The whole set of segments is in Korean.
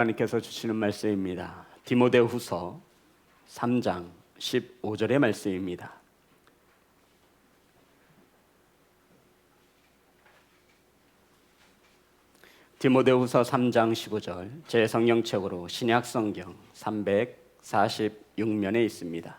하나님께서 주시는 말씀입니다. 디모데후서 3장 15절의 말씀입니다. 디모데후서 3장 15절 제 성경책으로 신약성경 346면에 있습니다.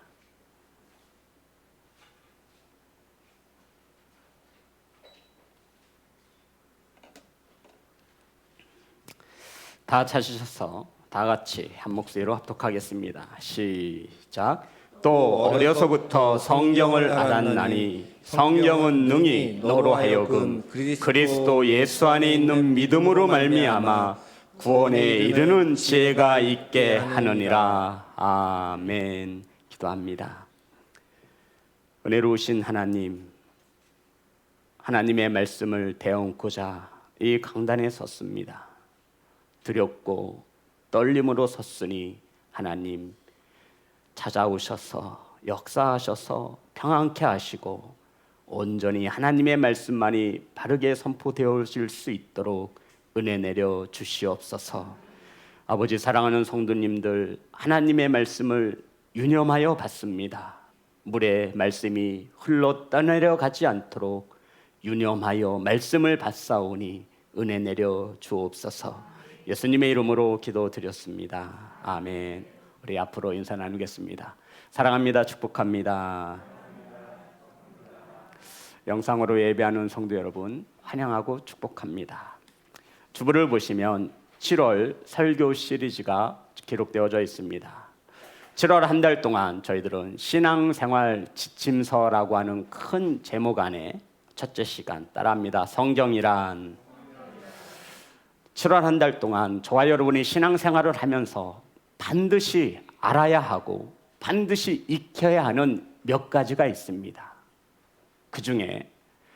다 찾으셔서 다 같이 한 목소리로 합독하겠습니다. 시작. 또 어려서부터 성경을 알았나니 성경은 능히 너로 하여금 그리스도 예수 안에 있는 믿음으로 말미암아 구원에 이르는 지혜가 있게 하느니라. 아멘. 기도합니다. 은혜로우신 하나님, 하나님의 말씀을 배움고자 이 강단에 섰습니다. 두렵고 떨림으로 섰으니 하나님 찾아오셔서 역사하셔서 평안케 하시고 온전히 하나님의 말씀만이 바르게 선포되어질 수 있도록 은혜 내려 주시옵소서. 아버지, 사랑하는 성도님들, 하나님의 말씀을 유념하여 받습니다. 물에 말씀이 흘러 떠내려 가지 않도록 유념하여 말씀을 받사오니 은혜 내려 주옵소서. 예수님의 이름으로 기도드렸습니다. 아멘. 우리 앞으로 인사 나누겠습니다. 사랑합니다. 축복합니다. 영상으로 예배하는 성도 여러분 환영하고 축복합니다. 주보를 보시면 7월 설교 시리즈가 기록되어져 있습니다. 7월 한 달 동안 저희들은 신앙생활 지침서라고 하는 큰 제목 안에 첫째 시간 따라합니다. 성경이란 7월 한 달 동안 저와 여러분이 신앙생활을 하면서 반드시 알아야 하고 반드시 익혀야 하는 몇 가지가 있습니다. 그 중에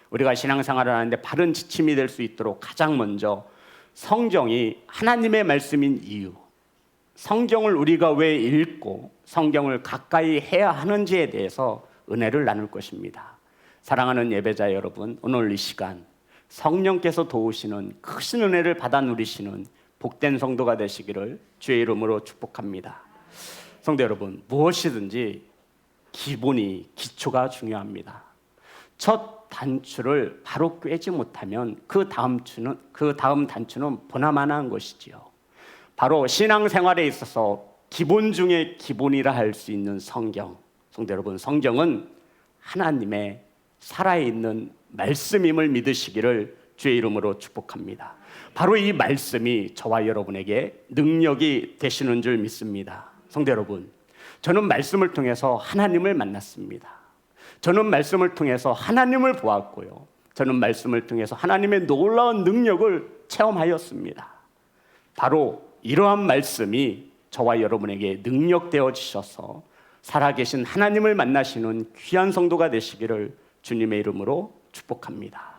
우리가 신앙생활을 하는데 바른 지침이 될 수 있도록 가장 먼저 성경이 하나님의 말씀인 이유, 성경을 우리가 왜 읽고 성경을 가까이 해야 하는지에 대해서 은혜를 나눌 것입니다. 사랑하는 예배자 여러분, 오늘 이 시간 성령께서 도우시는 크신 은혜를 받아 누리시는 복된 성도가 되시기를 주의 이름으로 축복합니다. 성도 여러분, 무엇이든지 기초가 중요합니다. 첫 단추를 바로 꿰지 못하면 그 다음 단추는 보나마나한 것이지요. 바로 신앙생활에 있어서 기본 중에 기본이라 할 수 있는 성경. 성도 여러분, 성경은 하나님의 살아있는 말씀임을 믿으시기를 주의 이름으로 축복합니다. 바로 이 말씀이 저와 여러분에게 능력이 되시는 줄 믿습니다. 성도 여러분, 저는 말씀을 통해서 하나님을 만났습니다. 저는 말씀을 통해서 하나님을 보았고요. 저는 말씀을 통해서 하나님의 놀라운 능력을 체험하였습니다. 바로 이러한 말씀이 저와 여러분에게 능력되어 주셔서 살아계신 하나님을 만나시는 귀한 성도가 되시기를 주님의 이름으로 축복합니다.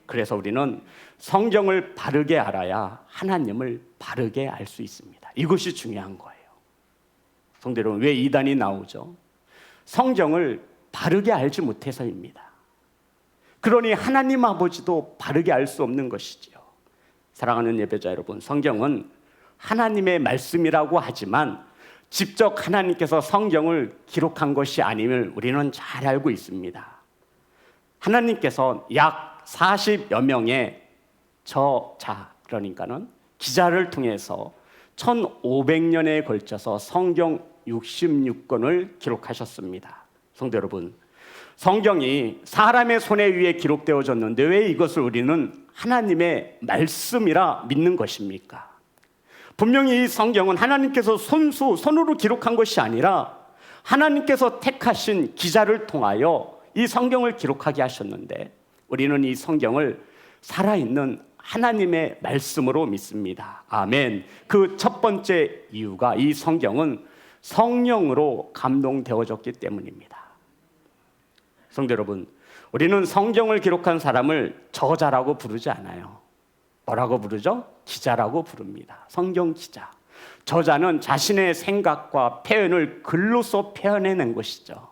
그래서 우리는 성경을 바르게 알아야 하나님을 바르게 알 수 있습니다. 이것이 중요한 거예요. 성도 여러분, 왜 이단이 나오죠? 성경을 바르게 알지 못해서입니다. 그러니 하나님 아버지도 바르게 알 수 없는 것이지요. 사랑하는 예배자 여러분, 성경은 하나님의 말씀이라고 하지만 직접 하나님께서 성경을 기록한 것이 아님을 우리는 잘 알고 있습니다. 하나님께서 약 40여 명의 저자, 그러니까는 기자를 통해서 1500년에 걸쳐서 성경 66권을 기록하셨습니다. 성도 여러분, 성경이 사람의 손에 의해 기록되어졌는데 왜 이것을 우리는 하나님의 말씀이라 믿는 것입니까? 분명히 이 성경은 하나님께서 손으로 기록한 것이 아니라 하나님께서 택하신 기자를 통하여 이 성경을 기록하게 하셨는데 우리는 이 성경을 살아있는 하나님의 말씀으로 믿습니다. 아멘. 그 첫 번째 이유가 이 성경은 성령으로 감동되어졌기 때문입니다. 성도 여러분, 우리는 성경을 기록한 사람을 저자라고 부르지 않아요. 뭐라고 부르죠? 기자라고 부릅니다. 성경 기자. 저자는 자신의 생각과 표현을 글로써 표현해낸 것이죠.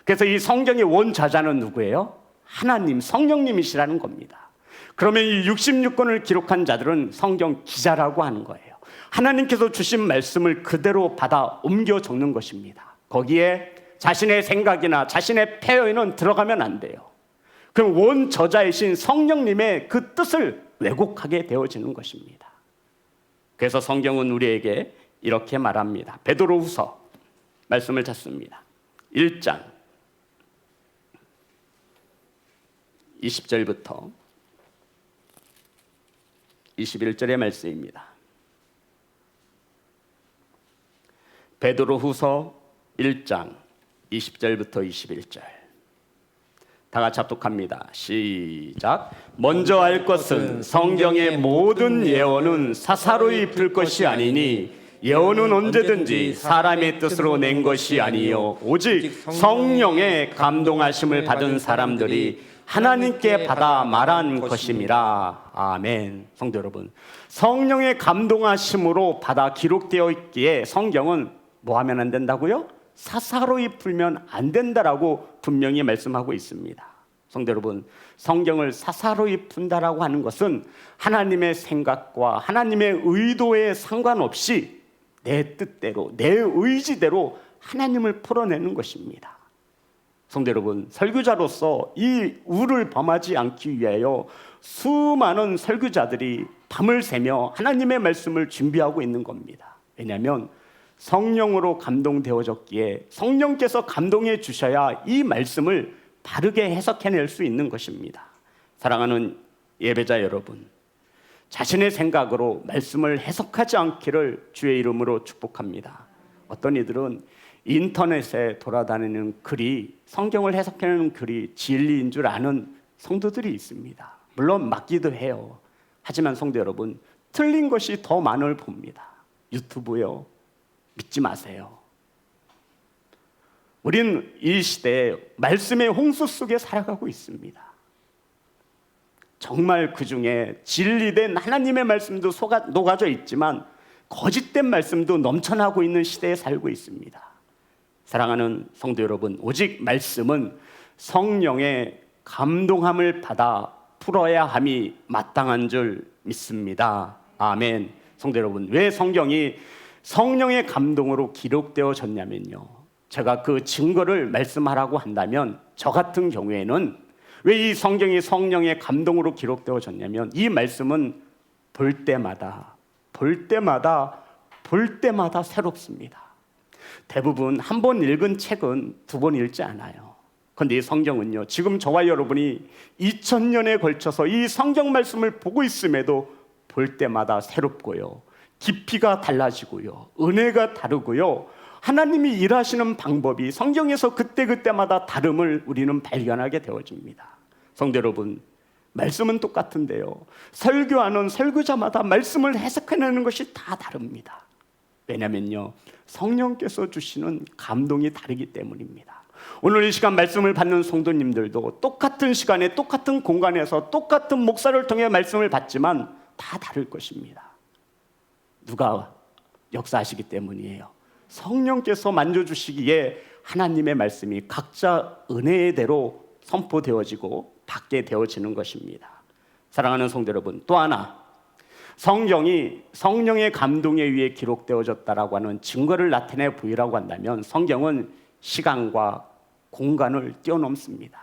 그래서 이 성경의 원저자는 누구예요? 하나님, 성령님이시라는 겁니다. 그러면 이 66권을 기록한 자들은 성경 기자라고 하는 거예요. 하나님께서 주신 말씀을 그대로 받아 옮겨 적는 것입니다. 거기에 자신의 생각이나 자신의 폐허는 들어가면 안 돼요. 그럼 원 저자이신 성령님의 그 뜻을 왜곡하게 되어지는 것입니다. 그래서 성경은 우리에게 이렇게 말합니다. 베드로후서 말씀을 찾습니다. 1장 20절부터 21절의 말씀입니다. 베드로후서 1장 20절부터 21절 다 같이 합독합니다. 시작. 먼저 알 것은 성경의 모든 예언은 사사로이 풀 것이 아니니 예언은 언제든지 사람의 뜻으로 낸 것이 아니요 오직 성령의 감동하심을 받은 사람들이 하나님께 받아 말한 것임이라. 아멘. 성도 여러분, 성령의 감동하심으로 받아 기록되어 있기에 성경은 뭐 하면 안 된다고요? 사사로이 풀면 안 된다라고 분명히 말씀하고 있습니다. 성도 여러분, 성경을 사사로이 푼다라고 하는 것은 하나님의 생각과 하나님의 의도에 상관없이 내 뜻대로, 내 의지대로 하나님을 풀어내는 것입니다. 성도 여러분, 설교자로서 이 우를 범하지 않기 위하여 수많은 설교자들이 밤을 새며 하나님의 말씀을 준비하고 있는 겁니다. 왜냐하면 성령으로 감동되어졌기에 성령께서 감동해 주셔야 이 말씀을 바르게 해석해낼 수 있는 것입니다. 사랑하는 예배자 여러분, 자신의 생각으로 말씀을 해석하지 않기를 주의 이름으로 축복합니다. 어떤 이들은 인터넷에 돌아다니는 글이, 성경을 해석해내는 글이 진리인 줄 아는 성도들이 있습니다. 물론 맞기도 해요. 하지만 성도 여러분, 틀린 것이 더 많을 봅니다. 유튜브요, 믿지 마세요. 우린 이 시대에 말씀의 홍수 속에 살아가고 있습니다. 정말 그 중에 진리된 하나님의 말씀도 녹아져 있지만 거짓된 말씀도 넘쳐나고 있는 시대에 살고 있습니다. 사랑하는 성도 여러분, 오직 말씀은 성령의 감동함을 받아 풀어야 함이 마땅한 줄 믿습니다. 아멘. 성도 여러분, 왜 성경이 성령의 감동으로 기록되어졌냐면요, 제가 그 증거를 말씀하라고 한다면 저 같은 경우에는 왜 이 성경이 성령의 감동으로 기록되어졌냐면 이 말씀은 볼 때마다 새롭습니다. 대부분 한 번 읽은 책은 두 번 읽지 않아요. 그런데 이 성경은요, 지금 저와 여러분이 2000년에 걸쳐서 이 성경 말씀을 보고 있음에도 볼 때마다 새롭고요, 깊이가 달라지고요, 은혜가 다르고요, 하나님이 일하시는 방법이 성경에서 그때그때마다 다름을 우리는 발견하게 되어집니다. 성도 여러분, 말씀은 똑같은데요, 설교하는 설교자마다 말씀을 해석해내는 것이 다 다릅니다. 왜냐면요, 성령께서 주시는 감동이 다르기 때문입니다. 오늘 이 시간 말씀을 받는 성도님들도 똑같은 시간에 똑같은 공간에서 똑같은 목사를 통해 말씀을 받지만 다 다를 것입니다. 누가 역사하시기 때문이에요. 성령께서 만져주시기에 하나님의 말씀이 각자 은혜대로 선포되어지고 받게 되어지는 것입니다. 사랑하는 성도 여러분, 또 하나, 성경이 성령의 감동에 의해 기록되어졌다라고 하는 증거를 나타내 보이라고 한다면 성경은 시간과 공간을 뛰어넘습니다.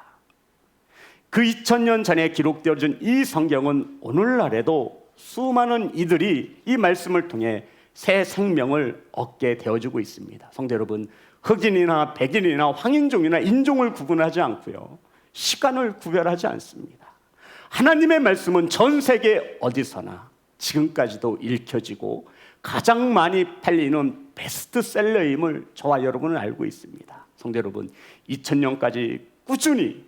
그 2000년 전에 기록되어진 이 성경은 오늘날에도 수많은 이들이 이 말씀을 통해 새 생명을 얻게 되어지고 있습니다. 성도 여러분, 흑인이나 백인이나 황인종이나 인종을 구분하지 않고요, 시간을 구별하지 않습니다. 하나님의 말씀은 전 세계 어디서나 지금까지도 읽혀지고 가장 많이 팔리는 베스트셀러임을 저와 여러분은 알고 있습니다. 성도 여러분, 2000년까지 꾸준히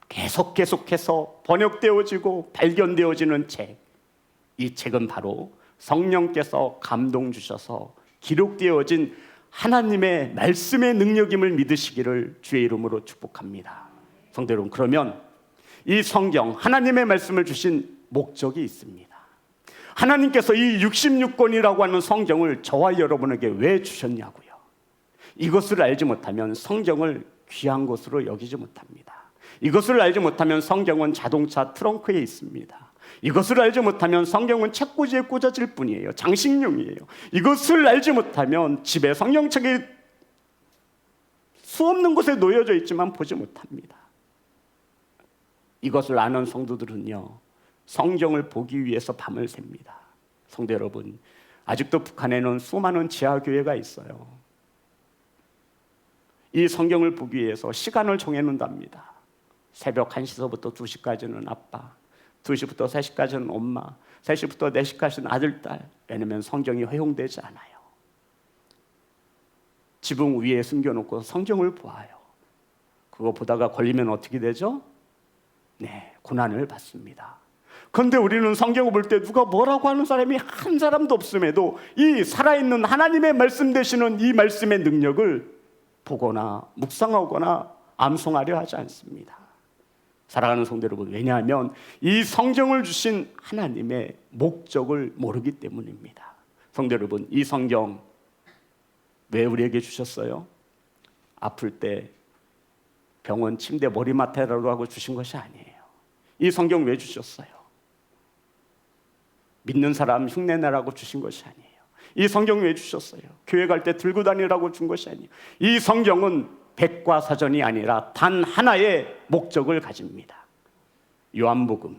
계속해서 번역되어지고 발견되어지는 책, 이 책은 바로 성령께서 감동 주셔서 기록되어진 하나님의 말씀의 능력임을 믿으시기를 주의 이름으로 축복합니다. 성도 여러분, 그러면 이 성경, 하나님의 말씀을 주신 목적이 있습니다. 하나님께서 이 66권이라고 하는 성경을 저와 여러분에게 왜 주셨냐고요. 이것을 알지 못하면 성경을 귀한 것으로 여기지 못합니다. 이것을 알지 못하면 성경은 자동차 트렁크에 있습니다. 이것을 알지 못하면 성경은 책꽂이에 꽂아질 뿐이에요. 장식용이에요. 이것을 알지 못하면 집에 성경책이 수없는 곳에 놓여져 있지만 보지 못합니다. 이것을 아는 성도들은요, 성경을 보기 위해서 밤을 셉니다. 성도 여러분, 아직도 북한에는 수많은 지하교회가 있어요. 이 성경을 보기 위해서 시간을 정해놓는답니다. 새벽 1시서부터 2시까지는 아빠, 2시부터 3시까지는 엄마, 3시부터 4시까지는 아들, 딸. 왜냐하면 성경이 허용되지 않아요. 지붕 위에 숨겨놓고 성경을 보아요. 그거 보다가 걸리면 어떻게 되죠? 네, 고난을 받습니다. 그런데 우리는 성경을 볼 때 누가 뭐라고 하는 사람이 한 사람도 없음에도 이 살아있는 하나님의 말씀 되시는 이 말씀의 능력을 보거나 묵상하거나 암송하려 하지 않습니다. 사랑하는 성도 여러분, 왜냐하면 이 성경을 주신 하나님의 목적을 모르기 때문입니다. 성도 여러분, 이 성경 왜 우리에게 주셨어요? 아플 때 병원 침대 머리맡에라도 하고 주신 것이 아니에요. 이 성경 왜 주셨어요? 믿는 사람 흉내내라고 주신 것이 아니에요. 이 성경 왜 주셨어요? 교회 갈 때 들고 다니라고 준 것이 아니에요. 이 성경은 백과사전이 아니라 단 하나의 목적을 가집니다. 요한복음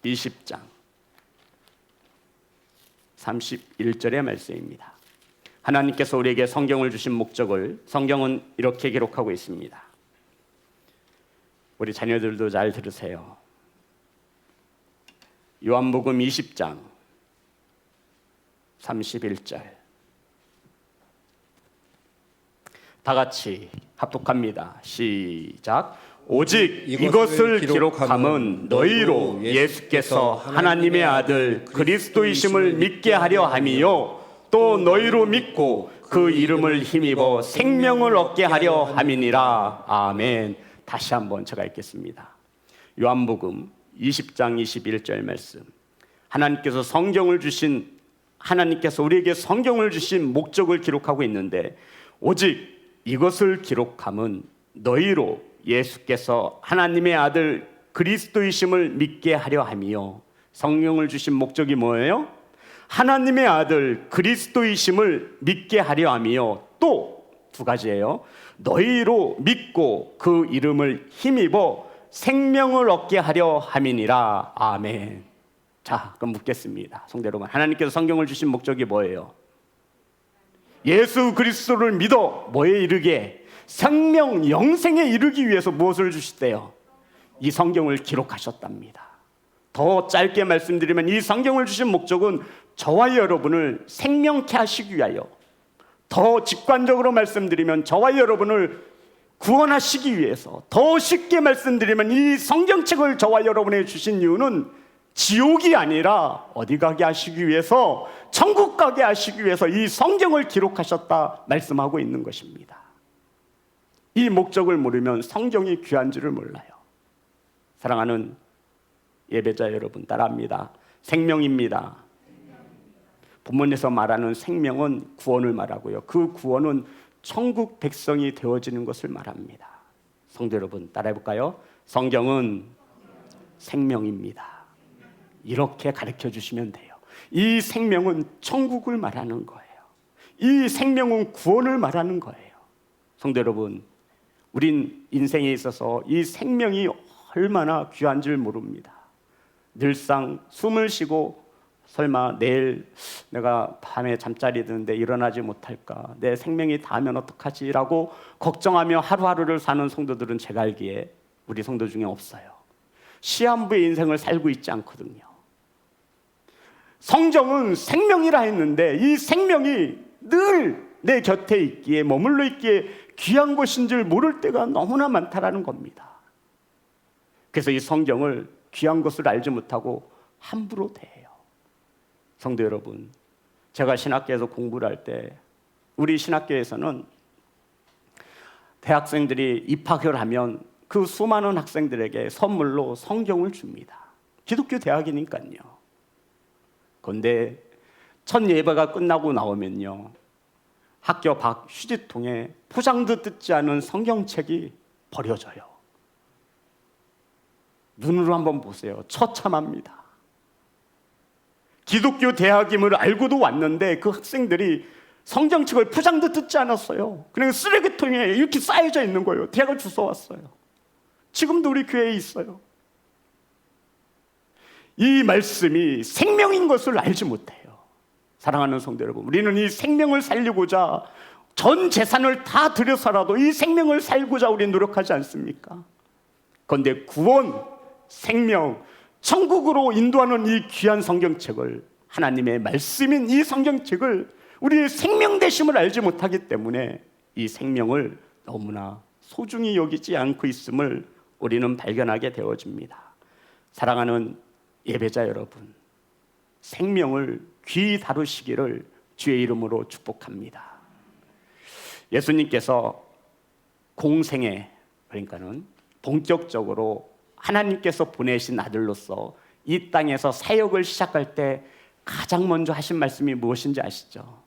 20장 31절의 말씀입니다. 하나님께서 우리에게 성경을 주신 목적을 성경은 이렇게 기록하고 있습니다. 우리 자녀들도 잘 들으세요. 요한복음 20장 31절 다 같이 합독합니다. 시작. 오직 이것을 기록함은 너희로 예수께서 하나님의 아들 그리스도이심을 믿게 하려 함이요 또 너희로 믿고 그 이름을 힘입어 생명을 얻게 하려 함이니라. 아멘. 다시 한번 제가 읽겠습니다. 요한복음 20장 21절 말씀. 하나님께서 우리에게 성경을 주신 목적을 기록하고 있는데, 오직 이것을 기록함은 너희로 예수께서 하나님의 아들 그리스도이심을 믿게 하려 함이요. 성경을 주신 목적이 뭐예요? 하나님의 아들 그리스도이심을 믿게 하려 함이요. 또 두 가지예요. 너희로 믿고 그 이름을 힘입어 생명을 얻게 하려 함이니라. 아멘. 자, 그럼 묻겠습니다. 성도 여러분, 하나님께서 성경을 주신 목적이 뭐예요? 예수 그리스도를 믿어 뭐에 이르게? 생명, 영생에 이르기 위해서 무엇을 주시대요? 이 성경을 기록하셨답니다. 더 짧게 말씀드리면 이 성경을 주신 목적은 저와 여러분을 생명케 하시기 위하여, 더 직관적으로 말씀드리면 저와 여러분을 구원하시기 위해서, 더 쉽게 말씀드리면 이 성경책을 저와 여러분에게 주신 이유는 지옥이 아니라 어디 가게 하시기 위해서, 천국 가게 하시기 위해서 이 성경을 기록하셨다 말씀하고 있는 것입니다. 이 목적을 모르면 성경이 귀한지를 몰라요. 사랑하는 예배자 여러분, 따라합니다. 생명입니다. 본문에서 말하는 생명은 구원을 말하고요, 그 구원은 천국 백성이 되어지는 것을 말합니다. 성도 여러분, 따라해볼까요? 성경은 생명입니다. 이렇게 가르쳐 주시면 돼요. 이 생명은 천국을 말하는 거예요. 이 생명은 구원을 말하는 거예요. 성도 여러분, 우린 인생에 있어서 이 생명이 얼마나 귀한 줄 모릅니다. 늘상 숨을 쉬고 설마 내일 내가 밤에 잠자리 드는데 일어나지 못할까, 내 생명이 닿으면 어떡하지? 라고 걱정하며 하루하루를 사는 성도들은 제가 알기에 우리 성도 중에 없어요. 시한부의 인생을 살고 있지 않거든요. 성경은 생명이라 했는데 이 생명이 늘 내 곁에 있기에, 머물러 있기에 귀한 것인 줄 모를 때가 너무나 많다라는 겁니다. 그래서 이 성경을 귀한 것을 알지 못하고 함부로 대해요. 성도 여러분, 제가 신학교에서 공부를 할 때 우리 신학교에서는 대학생들이 입학을 하면 그 수많은 학생들에게 선물로 성경을 줍니다. 기독교 대학이니까요. 그런데 첫 예배가 끝나고 나오면요, 학교 밖 휴지통에 포장도 뜯지 않은 성경책이 버려져요. 눈으로 한번 보세요. 처참합니다. 기독교 대학임을 알고도 왔는데 그 학생들이 성경책을 포장도 뜯지 않았어요. 그냥 쓰레기통에 이렇게 쌓여져 있는 거예요. 대학을 주워왔어요. 지금도 우리 교회에 있어요. 이 말씀이 생명인 것을 알지 못해요. 사랑하는 성도 여러분, 우리는 이 생명을 살리고자 전 재산을 다 들여서라도 이 생명을 살고자 우리 노력하지 않습니까? 그런데 구원, 생명, 천국으로 인도하는 이 귀한 성경책을, 하나님의 말씀인 이 성경책을 우리의 생명 되심을 알지 못하기 때문에 이 생명을 너무나 소중히 여기지 않고 있음을 우리는 발견하게 되어집니다. 사랑하는 예배자 여러분, 생명을 귀히 다루시기를 주의 이름으로 축복합니다. 예수님께서 공생애, 그러니까는 본격적으로 하나님께서 보내신 아들로서 이 땅에서 사역을 시작할 때 가장 먼저 하신 말씀이 무엇인지 아시죠?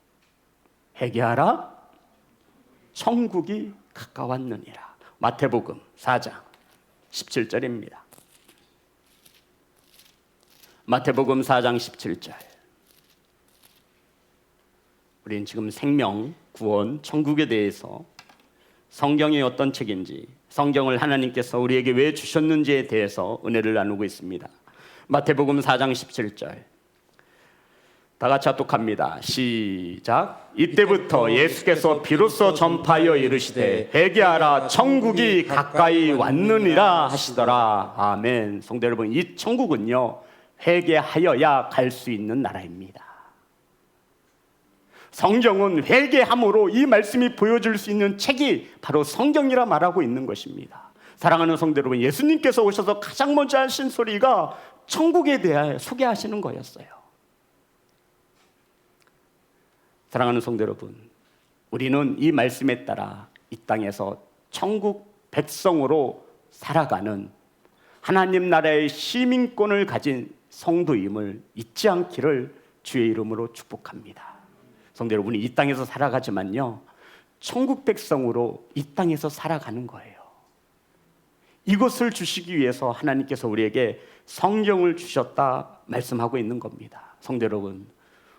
회개하라, 천국이 가까웠느니라. 마태복음 4장 17절입니다. 마태복음 4장 17절. 우리는 지금 생명, 구원, 천국에 대해서 성경이 어떤 책인지, 성경을 하나님께서 우리에게 왜 주셨는지에 대해서 은혜를 나누고 있습니다. 마태복음 4장 17절. 다 같이 합독합니다. 시작. 이때부터 예수께서 비로소 전파하여 이르시되 회개하라, 천국이 가까이 왔느니라 하시더라. 아멘. 성도 여러분, 이 천국은요, 회개하여야 갈 수 있는 나라입니다. 성경은 회개함으로 이 말씀이 보여줄 수 있는 책이 바로 성경이라 말하고 있는 것입니다. 사랑하는 성도 여러분, 예수님께서 오셔서 가장 먼저 하신 소리가 천국에 대하여 소개하시는 거였어요. 사랑하는 성도 여러분, 우리는 이 말씀에 따라 이 땅에서 천국 백성으로 살아가는 하나님 나라의 시민권을 가진 성도임을 잊지 않기를 주의 이름으로 축복합니다. 성도 여러분이 이 땅에서 살아가지만요, 천국 백성으로 이 땅에서 살아가는 거예요. 이것을 주시기 위해서 하나님께서 우리에게 성경을 주셨다 말씀하고 있는 겁니다. 성도 여러분,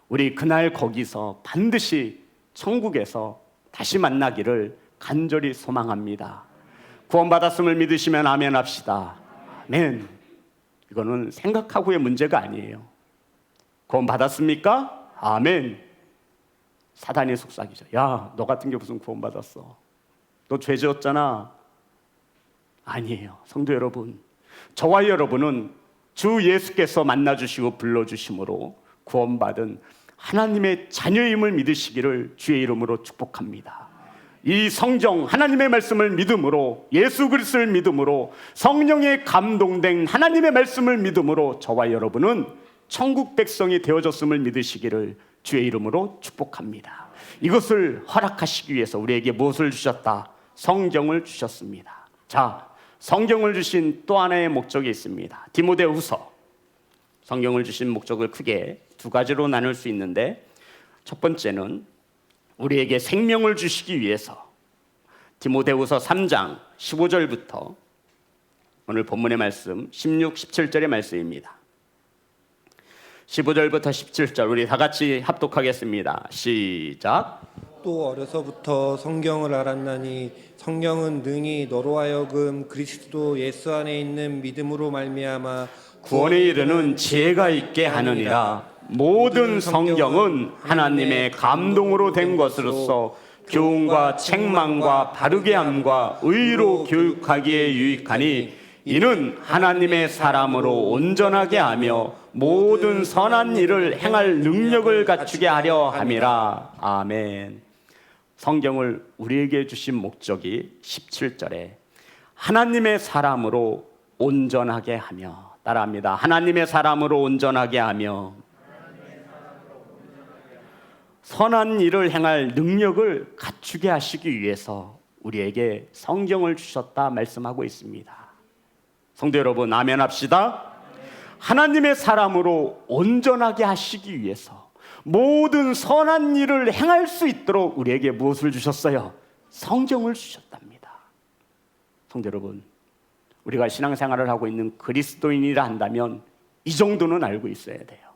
우리 그날 거기서 반드시 천국에서 다시 만나기를 간절히 소망합니다. 구원받았음을 믿으시면 아멘 합시다. 아멘. 이거는 생각하고의 문제가 아니에요. 구원받았습니까? 아멘. 사단의 속삭이죠. 야, 너 같은 게 무슨 구원받았어? 너 죄 지었잖아. 아니에요. 성도 여러분, 저와 여러분은 주 예수께서 만나주시고 불러주심으로 구원받은 하나님의 자녀임을 믿으시기를 주의 이름으로 축복합니다. 이 성경 하나님의 말씀을 믿음으로, 예수 그리스도를 믿음으로, 성령의 감동된 하나님의 말씀을 믿음으로 저와 여러분은 천국 백성이 되어졌음을 믿으시기를 주의 이름으로 축복합니다. 이것을 허락하시기 위해서 우리에게 무엇을 주셨다? 성경을 주셨습니다. 자, 성경을 주신 또 하나의 목적이 있습니다. 디모데후서. 성경을 주신 목적을 크게 두 가지로 나눌 수 있는데, 첫 번째는 우리에게 생명을 주시기 위해서 디모데후서 3장 15절부터 오늘 본문의 말씀 16, 17절의 말씀입니다. 15절부터 17절 우리 다 같이 합독하겠습니다. 시작. 또 어려서부터 성경을 알았나니 성경은 능히 너로 하여금 그리스도 예수 안에 있는 믿음으로 말미암아 구원에 이르는 지혜가 있게 하느니라. 모든 성경은 하나님의 감동으로 된 것으로서 교훈과 책망과 바르게 함과 의로 교육하기에 유익하니 이는 하나님의 사람으로 온전하게 하며 모든 선한 일을 행할 능력을 갖추게 하려 함이라. 아멘. 성경을 우리에게 주신 목적이 17절에 하나님의 사람으로 온전하게 하며, 따라합니다. 하나님의 사람으로 온전하게 하며 선한 일을 행할 능력을 갖추게 하시기 위해서 우리에게 성경을 주셨다 말씀하고 있습니다. 성도 여러분, 아멘 합시다. 하나님의 사람으로 온전하게 하시기 위해서 모든 선한 일을 행할 수 있도록 우리에게 무엇을 주셨어요? 성경을 주셨답니다. 성도 여러분, 우리가 신앙생활을 하고 있는 그리스도인이라 한다면 이 정도는 알고 있어야 돼요.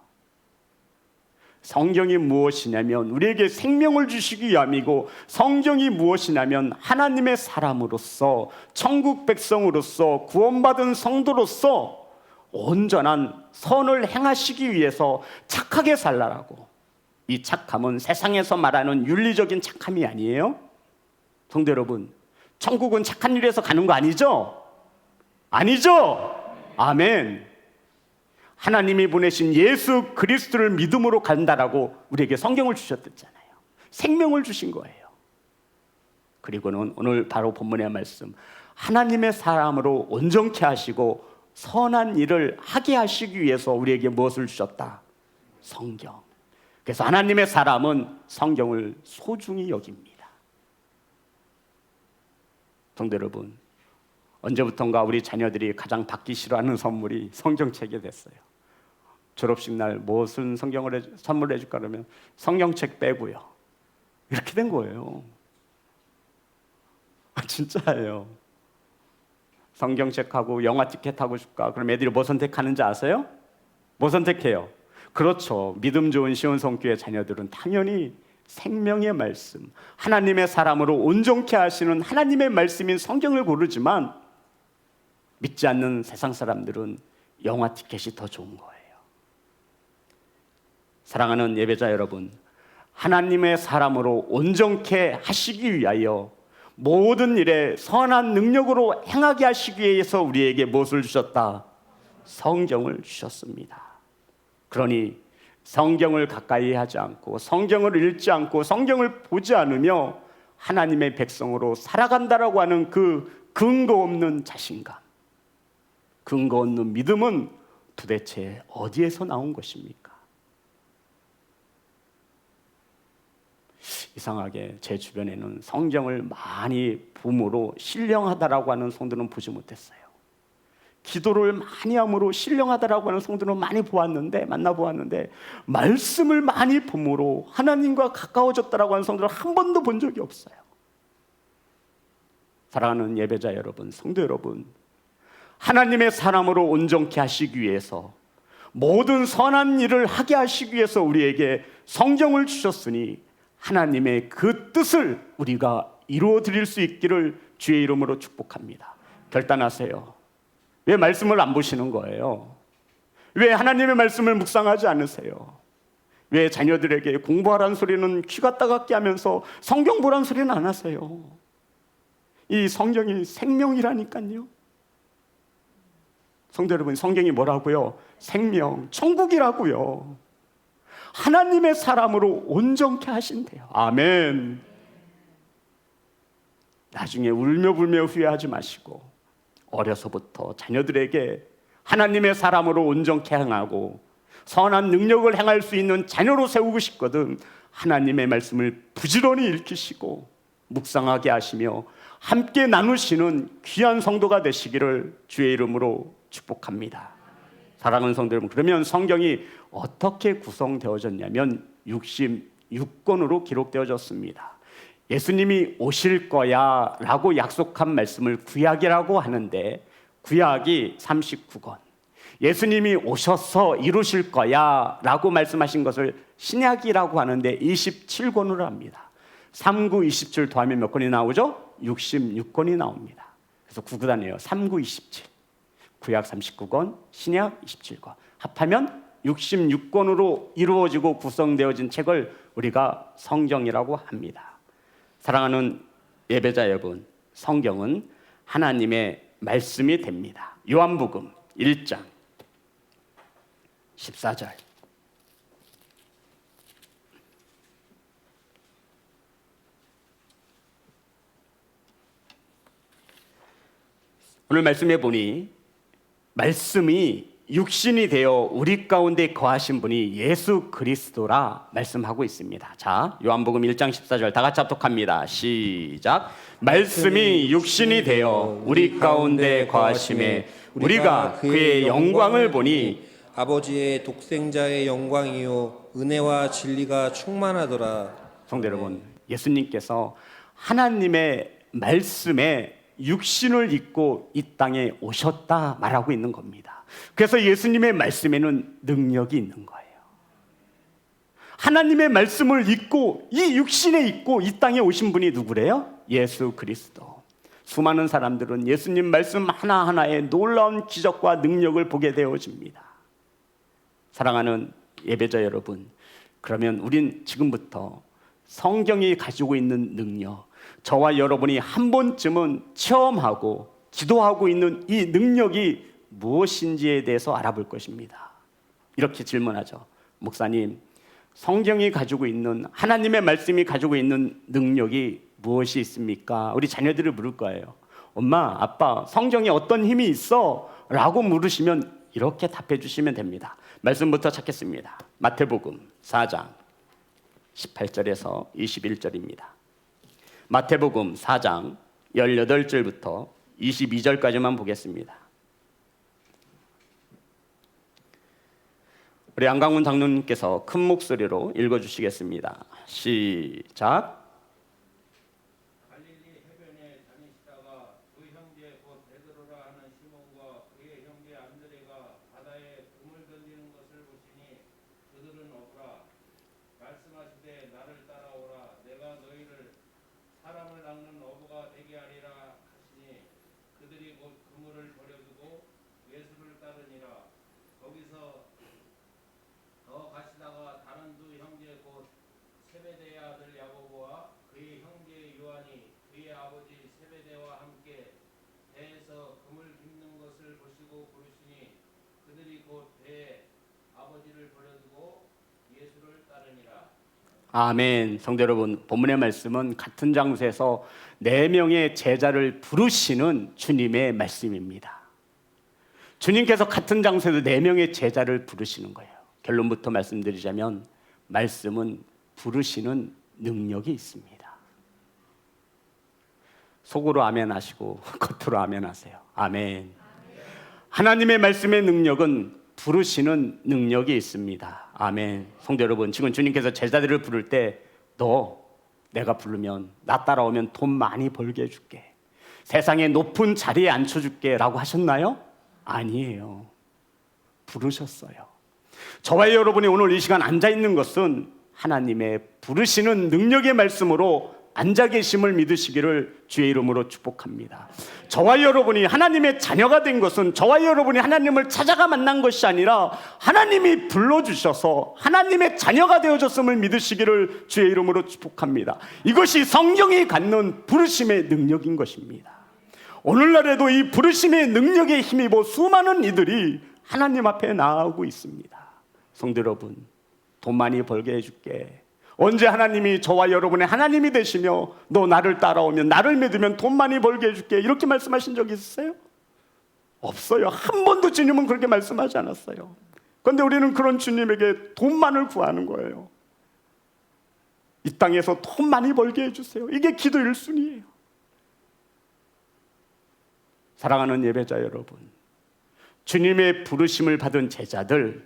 성경이 무엇이냐면 우리에게 생명을 주시기 위함이고, 성경이 무엇이냐면 하나님의 사람으로서, 천국 백성으로서, 구원받은 성도로서 온전한 선을 행하시기 위해서 착하게 살라라고. 이 착함은 세상에서 말하는 윤리적인 착함이 아니에요. 성도 여러분, 천국은 착한 일에서 가는 거 아니죠? 아니죠? 아멘. 하나님이 보내신 예수 그리스도를 믿음으로 간다라고 우리에게 성경을 주셨잖아요. 생명을 주신 거예요. 그리고는 오늘 바로 본문의 말씀, 하나님의 사람으로 온전케 하시고 선한 일을 하게 하시기 위해서 우리에게 무엇을 주셨다? 성경. 그래서 하나님의 사람은 성경을 소중히 여깁니다. 성도 여러분, 언제부턴가 우리 자녀들이 가장 받기 싫어하는 선물이 성경책이 됐어요. 졸업식 날 무슨 성경을 선물해 줄까 그러면 성경책 빼고요. 이렇게 된 거예요. 진짜예요. 성경책하고 영화 티켓 하고 싶까? 그럼 애들이 뭐 선택하는지 아세요? 뭐 선택해요? 그렇죠. 믿음 좋은 시온성교회 자녀들은 당연히 생명의 말씀, 하나님의 사람으로 온전케 하시는 하나님의 말씀인 성경을 고르지만, 믿지 않는 세상 사람들은 영화 티켓이 더 좋은 거예요. 사랑하는 예배자 여러분, 하나님의 사람으로 온전케 하시기 위하여 모든 일에 선한 능력으로 행하게 하시기 위해서 우리에게 무엇을 주셨다? 성경을 주셨습니다. 그러니 성경을 가까이 하지 않고, 성경을 읽지 않고, 성경을 보지 않으며 하나님의 백성으로 살아간다라고 하는 그 근거 없는 자신감, 근거 없는 믿음은 도대체 어디에서 나온 것입니까? 이상하게 제 주변에는 성경을 많이 봄으로 신령하다라고 하는 성도는 보지 못했어요. 기도를 많이 함으로 신령하다라고 하는 성도는 많이 만나보았는데 말씀을 많이 봄으로 하나님과 가까워졌다라고 하는 성도를 한 번도 본 적이 없어요. 사랑하는 예배자 여러분, 성도 여러분, 하나님의 사람으로 온전케 하시기 위해서, 모든 선한 일을 하게 하시기 위해서 우리에게 성경을 주셨으니 하나님의 그 뜻을 우리가 이루어 드릴 수 있기를 주의 이름으로 축복합니다. 결단하세요. 왜 말씀을 안 보시는 거예요? 왜 하나님의 말씀을 묵상하지 않으세요? 왜 자녀들에게 공부하라는 소리는 귀가 따갑게 하면서 성경 보라는 소리는 안 하세요? 이 성경이 생명이라니까요. 성도 여러분, 성경이 뭐라고요? 생명, 천국이라고요. 하나님의 사람으로 온전케 하신대요. 아멘. 나중에 울며불며 후회하지 마시고 어려서부터 자녀들에게 하나님의 사람으로 온전케 행하고 선한 능력을 행할 수 있는 자녀로 세우고 싶거든 하나님의 말씀을 부지런히 읽히시고 묵상하게 하시며 함께 나누시는 귀한 성도가 되시기를 주의 이름으로 축복합니다. 사랑하는 성도 여러분, 그러면 성경이 어떻게 구성되어졌냐면 66권으로 기록되어졌습니다. 예수님이 오실 거야 라고 약속한 말씀을 구약이라고 하는데, 구약이 39권, 예수님이 오셔서 이루실 거야 라고 말씀하신 것을 신약이라고 하는데 27권으로 합니다. 39, 27 더하면 몇 권이 나오죠? 66권이 나옵니다. 그래서 구구단이에요. 39, 27, 구약 39권, 신약 27권 합하면 66권으로 이루어지고 구성되어진 책을 우리가 성경이라고 합니다. 사랑하는 예배자 여러분, 성경은 하나님의 말씀이 됩니다. 요한복음 1장 14절, 오늘 말씀해 보니 말씀이 육신이 되어 우리 가운데 거하신 분이 예수 그리스도라 말씀하고 있습니다. 자, 요한복음 1장 14절 다 같이 합독합니다. 시작. 말씀이 육신이 되어 우리 가운데 거하심에 우리가 그의 영광을 보니 아버지의 독생자의 영광이요 은혜와 진리가 충만하더라. 성도 여러분, 예수님께서 하나님의 말씀에 육신을 입고 이 땅에 오셨다 말하고 있는 겁니다. 그래서 예수님의 말씀에는 능력이 있는 거예요. 하나님의 말씀을 입고 이 육신에 입고 이 땅에 오신 분이 누구래요? 예수 그리스도. 수많은 사람들은 예수님 말씀 하나하나에 놀라운 기적과 능력을 보게 되어집니다. 사랑하는 예배자 여러분, 그러면 우린 지금부터 성경이 가지고 있는 능력, 저와 여러분이 한 번쯤은 체험하고 기도하고 있는 이 능력이 무엇인지에 대해서 알아볼 것입니다. 이렇게 질문하죠. 목사님, 성경이 가지고 있는, 하나님의 말씀이 가지고 있는 능력이 무엇이 있습니까? 우리 자녀들을 물을 거예요. 엄마, 아빠, 성경에 어떤 힘이 있어? 라고 물으시면 이렇게 답해 주시면 됩니다. 말씀부터 찾겠습니다. 마태복음 4장 18절에서 21절입니다. 마태복음 4장 18절부터 22절까지만 보겠습니다. 우리 안강훈 장로님께서 큰 목소리로 읽어주시겠습니다. 시작. 갈릴리 해변에 다니시다가 그 형제 곧 베드로라 하는 시몬과 그의 형제 안드레가 바다에 그물 던지는 것을 보시니 그들은 어부라. 말씀하시되 나를 따라오라. 내가 너희를 사람을 낚는 어부가 되게 하리라 하시니 그들이 곧 그물을 버려두고 예수를 따르니라. 거기서 더 가시다가 다른 두 형제 곧 세베대의 아들 야고보와 그의 형제 요한이 그의 아버지 세베대와 함께 배에서 그물 깁는 것을 보시고 부르시니 그들이 곧 배에 아버지를 버려두고 예수를 따르니라. 아멘. 성도 여러분, 본문의 말씀은 같은 장소에서 4명의 제자를 부르시는 주님의 말씀입니다. 주님께서 같은 장소에서 4명의 제자를 부르시는 거예요. 결론부터 말씀드리자면 말씀은 부르시는 능력이 있습니다. 속으로 아멘 하시고 겉으로 아멘 하세요. 아멘. 하나님의 말씀의 능력은 부르시는 능력이 있습니다. 아멘. 성도 여러분, 지금 주님께서 제자들을 부를 때 너 내가 부르면 나 따라오면 돈 많이 벌게 해줄게, 세상의 높은 자리에 앉혀줄게 라고 하셨나요? 아니에요. 부르셨어요. 저와 여러분이 오늘 이 시간 앉아있는 것은 하나님의 부르시는 능력의 말씀으로 앉아 계심을 믿으시기를 주의 이름으로 축복합니다. 저와 여러분이 하나님의 자녀가 된 것은 저와 여러분이 하나님을 찾아가 만난 것이 아니라 하나님이 불러주셔서 하나님의 자녀가 되어졌음을 믿으시기를 주의 이름으로 축복합니다. 이것이 성경이 갖는 부르심의 능력인 것입니다. 오늘날에도 이 부르심의 능력에 힘입어 수많은 이들이 하나님 앞에 나아오고 있습니다. 성도 여러분, 돈 많이 벌게 해줄게, 언제 하나님이 저와 여러분의 하나님이 되시며 너 나를 따라오면, 나를 믿으면 돈 많이 벌게 해줄게, 이렇게 말씀하신 적 있으세요? 없어요. 한 번도 주님은 그렇게 말씀하지 않았어요. 그런데 우리는 그런 주님에게 돈만을 구하는 거예요. 이 땅에서 돈 많이 벌게 해주세요. 이게 기도 1순위예요. 사랑하는 예배자 여러분, 주님의 부르심을 받은 제자들,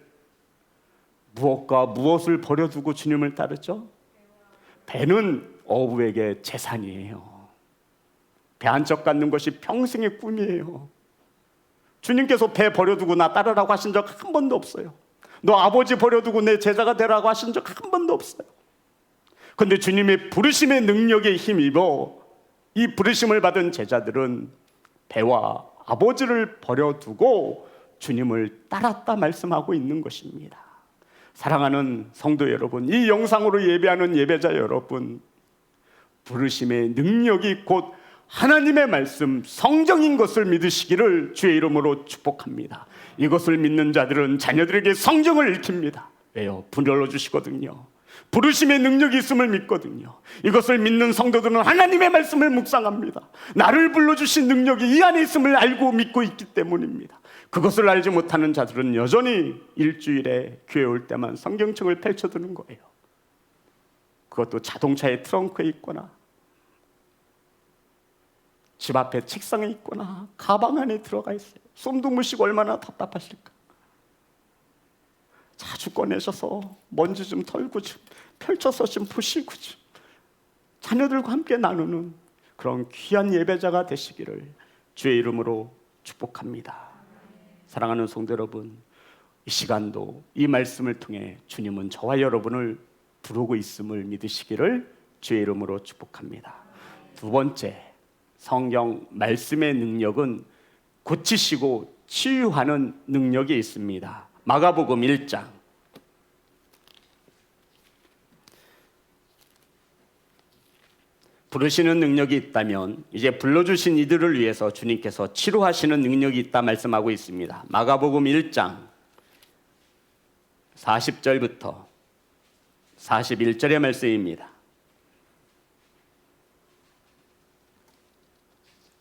무엇과 무엇을 버려두고 주님을 따르죠? 배는 어부에게 재산이에요. 배 한 척 갖는 것이 평생의 꿈이에요. 주님께서 배 버려두고 나 따르라고 하신 적 한 번도 없어요. 너 아버지 버려두고 내 제자가 되라고 하신 적 한 번도 없어요. 그런데 주님의 부르심의 능력에 힘입어 이 부르심을 받은 제자들은 배와 아버지를 버려두고 주님을 따랐다 말씀하고 있는 것입니다. 사랑하는 성도 여러분, 이 영상으로 예배하는 예배자 여러분, 부르심의 능력이 곧 하나님의 말씀, 성경인 것을 믿으시기를 주의 이름으로 축복합니다. 이것을 믿는 자들은 자녀들에게 성경을 읽힙니다. 왜요? 불러주시거든요. 부르심의 능력이 있음을 믿거든요. 이것을 믿는 성도들은 하나님의 말씀을 묵상합니다. 나를 불러주신 능력이 이 안에 있음을 알고 믿고 있기 때문입니다. 그것을 알지 못하는 자들은 여전히 일주일에 교회 올 때만 성경책을 펼쳐두는 거예요. 그것도 자동차의 트렁크에 있거나 집 앞에 책상에 있거나 가방 안에 들어가 있어요. 숨도 못 쉬고 얼마나 답답하실까. 자주 꺼내셔서 먼지 좀 털고 좀 펼쳐서 좀 보시고 좀 자녀들과 함께 나누는 그런 귀한 예배자가 되시기를 주의 이름으로 축복합니다. 사랑하는 성도 여러분, 이 시간도 이 말씀을 통해 주님은 저와 여러분을 부르고 있음을 믿으시기를 주의 이름으로 축복합니다. 두 번째, 성경 말씀의 능력은 고치시고 치유하는 능력이 있습니다. 마가복음 1장 부르시는 능력이 있다면 이제 불러주신 이들을 위해서 주님께서 치료하시는 능력이 있다 말씀하고 있습니다. 마가복음 1장 40절부터 41절의 말씀입니다.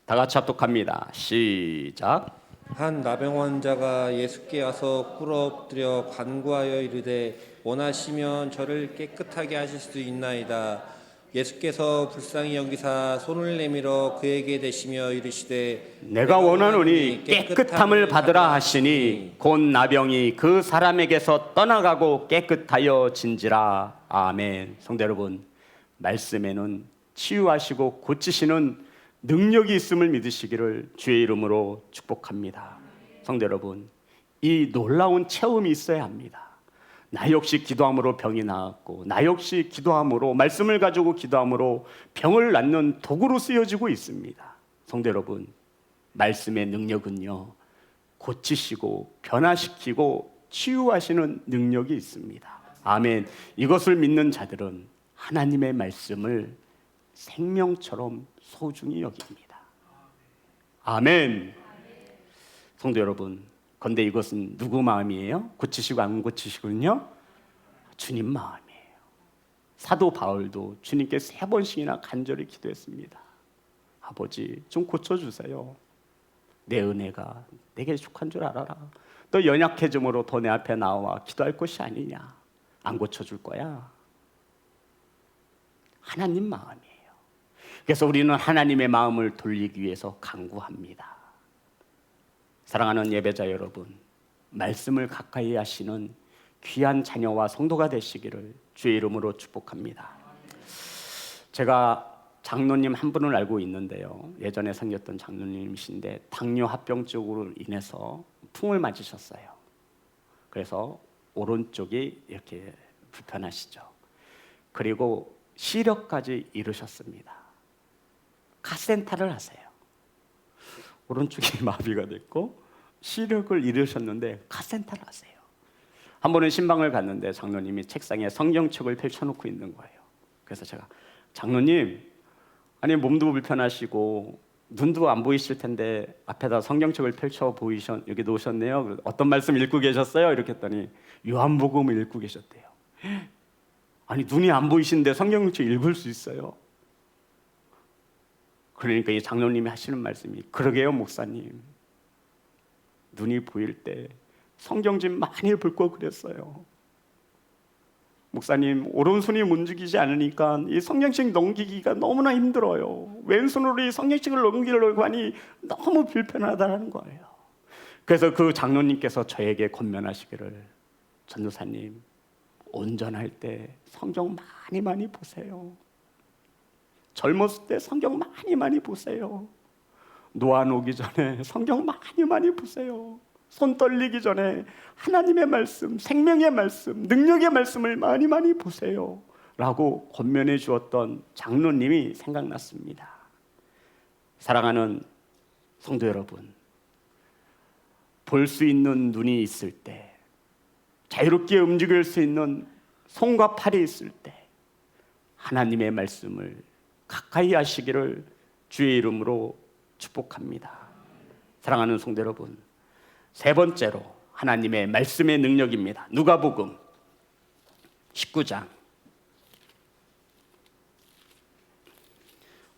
다 같이 합독합니다. 시작. 한 나병 환자가 예수께 와서 꿇어 엎드려 간구하여 이르되 원하시면 저를 깨끗하게 하실 수 있나이다. 예수께서 불쌍히 여기사 손을 내밀어 그에게 대시며 이르시되 내가 원하노니 깨끗함을 받으라 하시니 곧 나병이 그 사람에게서 떠나가고 깨끗하여 진지라. 아멘. 성도 여러분, 말씀에는 치유하시고 고치시는 능력이 있음을 믿으시기를 주의 이름으로 축복합니다. 성도 여러분, 이 놀라운 체험이 있어야 합니다. 나 역시 기도함으로 병이 나았고, 나 역시 기도함으로, 말씀을 가지고 기도함으로 병을 낫는 도구로 쓰여지고 있습니다. 성도 여러분, 말씀의 능력은요, 고치시고 변화시키고 치유하시는 능력이 있습니다. 아멘. 이것을 믿는 자들은 하나님의 말씀을 생명처럼 소중히 여깁니다. 아멘. 성도 여러분, 그런데 이것은 누구 마음이에요? 고치시고 안 고치시군요? 주님 마음이에요. 사도 바울도 주님께 3번씩이나 간절히 기도했습니다. 아버지, 좀 고쳐주세요. 내 은혜가 내게 속한 줄 알아라. 또 연약해짐으로 더 내 앞에 나와 기도할 것이 아니냐. 안 고쳐줄 거야. 하나님 마음이에요. 그래서 우리는 하나님의 마음을 돌리기 위해서 간구합니다. 사랑하는 예배자 여러분, 말씀을 가까이 하시는 귀한 자녀와 성도가 되시기를 주의 이름으로 축복합니다. 제가 장로님 한 분을 알고 있는데요, 예전에 생겼던 장로님이신데 당뇨 합병증으로 인해서 풍을 맞으셨어요. 그래서 오른쪽이 이렇게 불편하시죠. 그리고 시력까지 잃으셨습니다. 카센터를 하세요. 오른쪽이 마비가 됐고 시력을 잃으셨는데 카센터를 하세요. 한 번은 신방을 갔는데 장로님이 책상에 성경책을 펼쳐놓고 있는 거예요. 그래서 제가, 장로님, 아니 몸도 불편하시고 눈도 안 보이실 텐데 앞에다 성경책을 펼쳐 여기 놓으셨네요. 어떤 말씀 읽고 계셨어요? 이렇게 했더니 요한복음을 읽고 계셨대요. 아니 눈이 안 보이시는데 성경책 읽을 수 있어요? 그러니까 이 장로님이 하시는 말씀이, 그러게요 목사님, 눈이 보일 때 성경 좀 많이 볼 걸 그랬어요. 목사님, 오른손이 움직이지 않으니까 이 성경책 넘기기가 너무나 힘들어요. 왼손으로 이 성경책을 넘기려고 하니 너무 불편하다는 거예요. 그래서 그 장로님께서 저에게 권면하시기를, 전도사님, 운전할 때 성경 많이 보세요. 젊었을 때 성경 많이 보세요. 노안 오기 전에 성경 많이 보세요. 손 떨리기 전에 하나님의 말씀, 생명의 말씀, 능력의 말씀을 많이 보세요 라고 권면해 주었던 장로님이 생각났습니다. 사랑하는 성도 여러분, 볼 수 있는 눈이 있을 때, 자유롭게 움직일 수 있는 손과 팔이 있을 때 하나님의 말씀을 가까이 하시기를 주의 이름으로 축복합니다. 사랑하는 성도 여러분, 3번째로 하나님의 말씀의 능력입니다. 누가복음 19장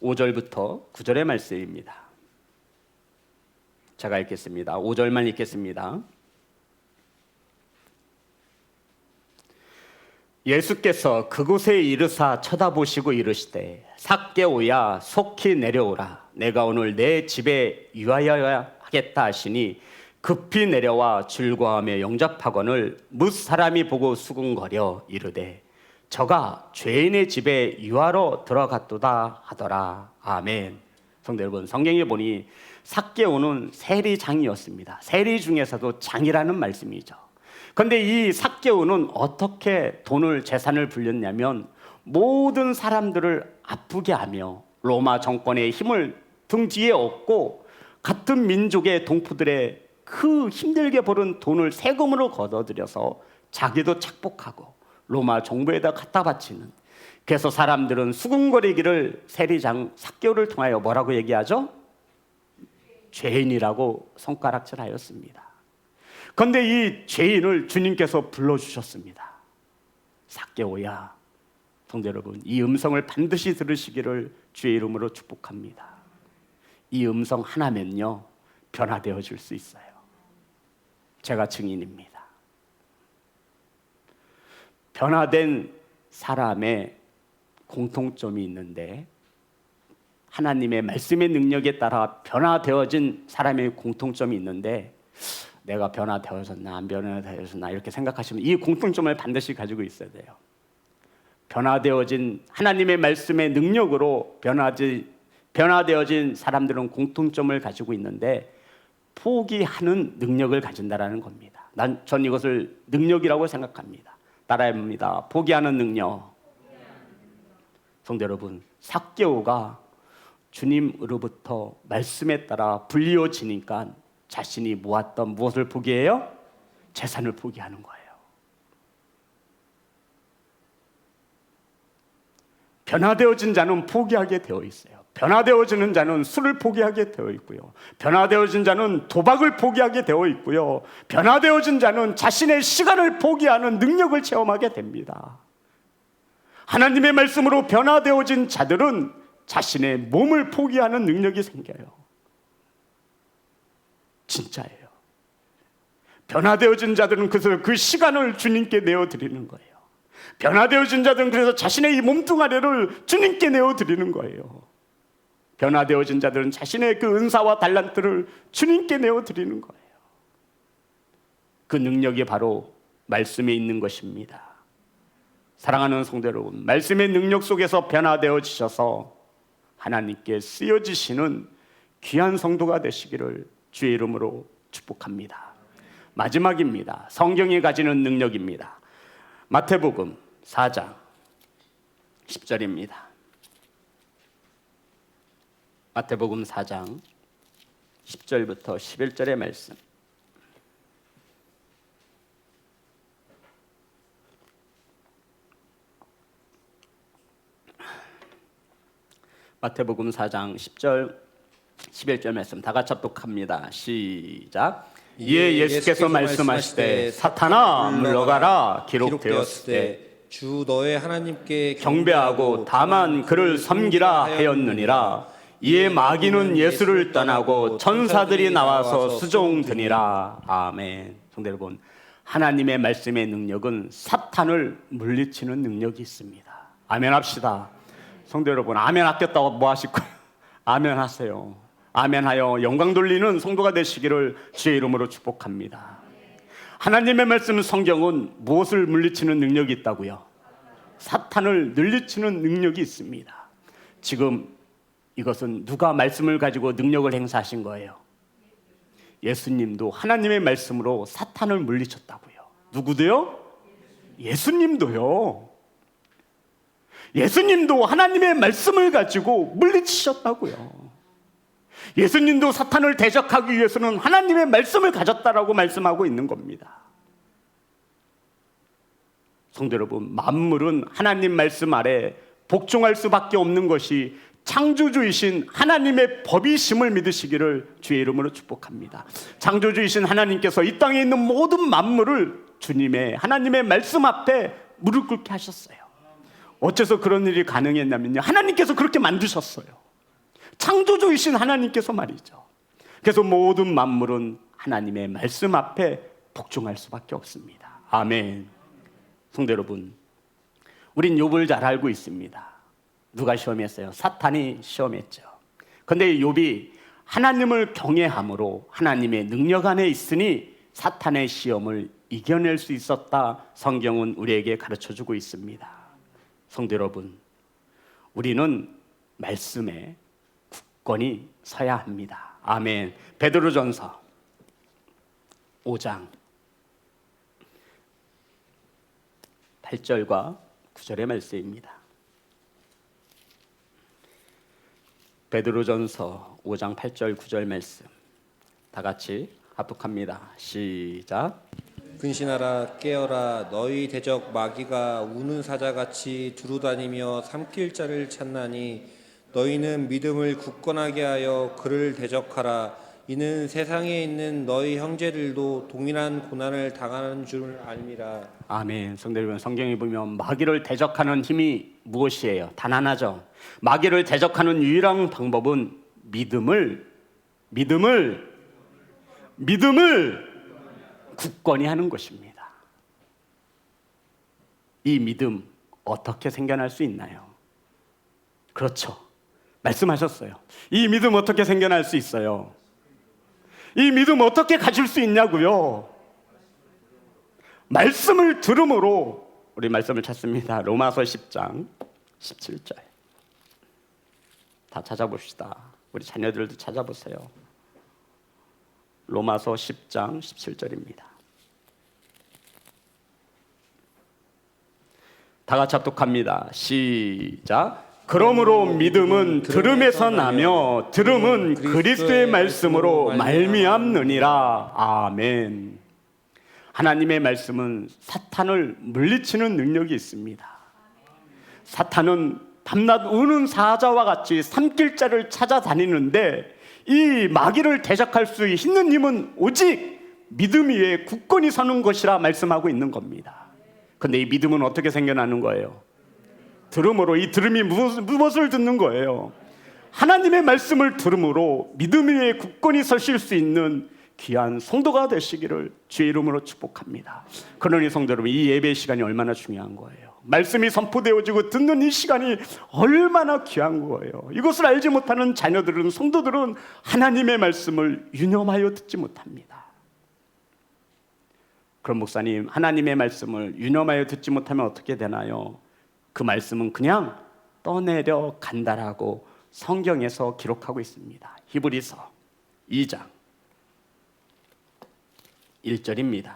5절부터 9절의 말씀입니다. 제가 읽겠습니다. 5절만 읽겠습니다. 예수께서 그곳에 이르사 쳐다보시고 이르시되, 삭개오야 속히 내려오라. 내가 오늘 내 집에 유하여야 하겠다 하시니 급히 내려와 즐거워하며 영접하거늘 뭇 사람이 보고 수군거려 이르되, 저가 죄인의 집에 유하러 들어갔도다 하더라. 아멘. 성도 여러분, 성경에 보니 삭개오는 세리장이었습니다. 세리 중에서도 장이라는 말씀이죠. 그런데 이 삭개오는 어떻게 돈을 재산을 불렸냐면 모든 사람들을 아프게 하며 로마 정권의 힘을 등 뒤에 얻고 같은 민족의 동포들의 그 힘들게 벌은 돈을 세금으로 걷어들여서 자기도 착복하고 로마 정부에다 갖다 바치는, 그래서 사람들은 수군거리기를 세리장 삭개오를 통하여 뭐라고 얘기하죠? 죄인이라고 손가락질하였습니다. 그런데 이 죄인을 주님께서 불러주셨습니다. 삭개오야, 성도 여러분, 이 음성을 반드시 들으시기를 주의 이름으로 축복합니다. 이 음성 하나면요 변화되어질 수 있어요. 제가 증인입니다. 변화된 사람의 공통점이 있는데, 하나님의 말씀의 능력에 따라 변화되어진 사람의 공통점이 있는데, 내가 변화되어졌나 안 변화되어졌나 이렇게 생각하시면 이 공통점을 반드시 가지고 있어야 돼요. 변화되어진 하나님의 말씀의 능력으로 변화되어진 사람들은 공통점을 가지고 있는데 포기하는 능력을 가진다라는 겁니다. 전 이것을 능력이라고 생각합니다. 따라해봅니다. 포기하는 능력. 성도 여러분, 삭개오가 주님으로부터 말씀에 따라 불리어지니까 자신이 모았던 무엇을 포기해요? 재산을 포기하는 거예요. 변화되어진 자는 포기하게 되어 있어요. 변화되어지는 자는 술을 포기하게 되어 있고요. 변화되어진 자는 도박을 포기하게 되어 있고요. 변화되어진 자는 자신의 시간을 포기하는 능력을 체험하게 됩니다. 하나님의 말씀으로 변화되어진 자들은 자신의 몸을 포기하는 능력이 생겨요. 진짜예요. 변화되어진 자들은 그래서 그 시간을 주님께 내어드리는 거예요. 변화되어진 자들은 그래서 자신의 이 몸뚱아리를 주님께 내어드리는 거예요. 변화되어진 자들은 자신의 그 은사와 달란트를 주님께 내어드리는 거예요. 그 능력이 바로 말씀에 있는 것입니다. 사랑하는 성도 여러분, 말씀의 능력 속에서 변화되어지셔서 하나님께 쓰여지시는 귀한 성도가 되시기를 주의 이름으로 축복합니다. 마지막입니다. 성경이 가지는 능력입니다. 마태복음 4장 10절입니다. 마태복음 4장 10절부터 11절의 말씀. 마태복음 4장 10절 11절 말씀 다 같이 합독합니다. 시작. 이에 예수께서 말씀하시되 사탄아 물러가라 기록되었을 때 주 너의 하나님께 경배하고 다만 그를 섬기라 하였느니라. 이에 마귀는 예수를 떠나고 천사들이 나와서 수종드니라. 아멘. 성도 여러분, 하나님의 말씀의 능력은 사탄을 물리치는 능력이 있습니다. 아멘 합시다. 성도 여러분, 아멘 아꼈다고 뭐 하실 거예요? 아멘 하세요. 아멘하여 영광 돌리는 성도가 되시기를 주의 이름으로 축복합니다. 하나님의 말씀 성경은 무엇을 물리치는 능력이 있다고요? 사탄을 물리치는 능력이 있습니다. 지금 이것은 누가 말씀을 가지고 능력을 행사하신 거예요? 예수님도 하나님의 말씀으로 사탄을 물리쳤다고요. 누구도요? 예수님도요. 예수님도 하나님의 말씀을 가지고 물리치셨다고요. 예수님도 사탄을 대적하기 위해서는 하나님의 말씀을 가졌다라고 말씀하고 있는 겁니다. 성도 여러분, 만물은 하나님 말씀 아래 복종할 수밖에 없는 것이 창조주이신 하나님의 법이심을 믿으시기를 주의 이름으로 축복합니다. 창조주이신 하나님께서 이 땅에 있는 모든 만물을 주님의 하나님의 말씀 앞에 무릎 꿇게 하셨어요. 어째서 그런 일이 가능했냐면요, 하나님께서 그렇게 만드셨어요. 창조주이신 하나님께서 말이죠. 그래서 모든 만물은 하나님의 말씀 앞에 복종할 수밖에 없습니다. 아멘. 성도 여러분, 우린 욥을 잘 알고 있습니다. 누가 시험했어요? 사탄이 시험했죠. 그런데 욥이 하나님을 경외함으로 하나님의 능력 안에 있으니 사탄의 시험을 이겨낼 수 있었다. 성경은 우리에게 가르쳐주고 있습니다. 성도 여러분, 우리는 말씀에 굳건히 서야 합니다. 아멘. 베드로전서 5장 8절과 9절의 말씀입니다. 베드로전서 5장 8절 9절 말씀 다 같이 합독합니다. 시작. 근신하라 깨어라 너희 대적 마귀가 우는 사자같이 두루다니며 삼킬 자를 찾나니 너희는 믿음을 굳건하게 하여 그를 대적하라. 이는 세상에 있는 너희 형제들도 동일한 고난을 당하는 줄 알미라. 아멘. 성도 여러분, 성경에 보면 마귀를 대적하는 힘이 무엇이에요? 단 하나죠. 마귀를 대적하는 유일한 방법은 믿음을 굳건히 하는 것입니다. 이 믿음 어떻게 생겨날 수 있나요? 그렇죠. 말씀하셨어요. 이 믿음 어떻게 생겨날 수 있어요? 이 믿음 어떻게 가질 수 있냐고요? 말씀을 들음으로. 우리 말씀을 찾습니다. 로마서 10장 17절 다 찾아봅시다. 우리 자녀들도 찾아보세요. 로마서 10장 17절입니다. 다 같이 합독합니다. 시작. 그러므로 믿음은 들음에서 나며 들음은 그리스도의 말씀으로 말미암느니라. 아멘. 하나님의 말씀은 사탄을 물리치는 능력이 있습니다. 사탄은 밤낮 우는 사자와 같이 삼킬 자를 찾아다니는데 이 마귀를 대적할 수 있는 힘은 오직 믿음 위에 굳건히 서는 것이라 말씀하고 있는 겁니다. 근데 이 믿음은 어떻게 생겨나는 거예요? 들음으로. 이 들음이 무엇을 듣는 거예요? 하나님의 말씀을 들음으로 믿음 위에 굳건히 서실 수 있는 귀한 성도가 되시기를 주의 이름으로 축복합니다. 그러니 성도 여러분, 이 예배 시간이 얼마나 중요한 거예요. 말씀이 선포되어지고 듣는 이 시간이 얼마나 귀한 거예요. 이것을 알지 못하는 자녀들은, 성도들은 하나님의 말씀을 유념하여 듣지 못합니다. 그럼 목사님, 하나님의 말씀을 유념하여 듣지 못하면 어떻게 되나요? 그 말씀은 그냥 떠내려 간다라고 성경에서 기록하고 있습니다. 히브리서 2장 1절입니다.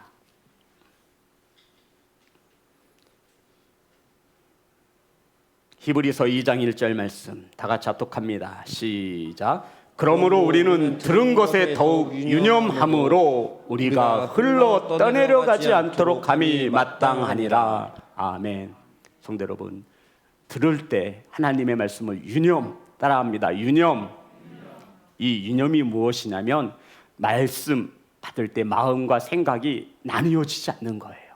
히브리서 2장 1절 말씀 다 같이 합독합니다. 시작. 그러므로 우리는 들은 것에 더욱 유념함으로 우리가 흘러 떠내려가지 않도록 감히 마땅하니라. 아멘. 성도 여러분, 들을 때 하나님의 말씀을 유념, 따라합니다. 유념. 이 유념이 무엇이냐면 말씀 받을 때 마음과 생각이 나뉘어지지 않는 거예요.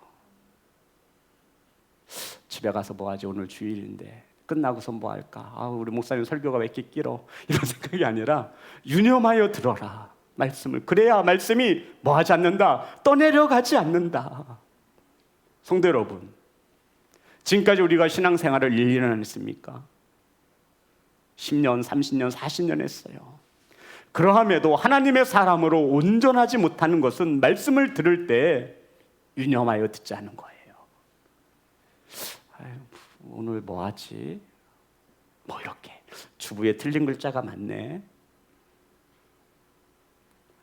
집에 가서 뭐 하지? 오늘 주일인데 끝나고서 뭐 할까? 우리 목사님 설교가 왜 이렇게 길어? 이런 생각이 아니라 유념하여 들어라. 말씀을. 그래야 말씀이 뭐 하지 않는다? 떠내려가지 않는다. 성도 여러분, 지금까지 우리가 신앙생활을 1년 했습니까? 10년, 30년, 40년 했어요. 그러함에도 하나님의 사람으로 온전하지 못하는 것은 말씀을 들을 때 유념하여 듣지 않은 거예요. 오늘 뭐 하지? 뭐 이렇게 주부에 틀린 글자가 많네.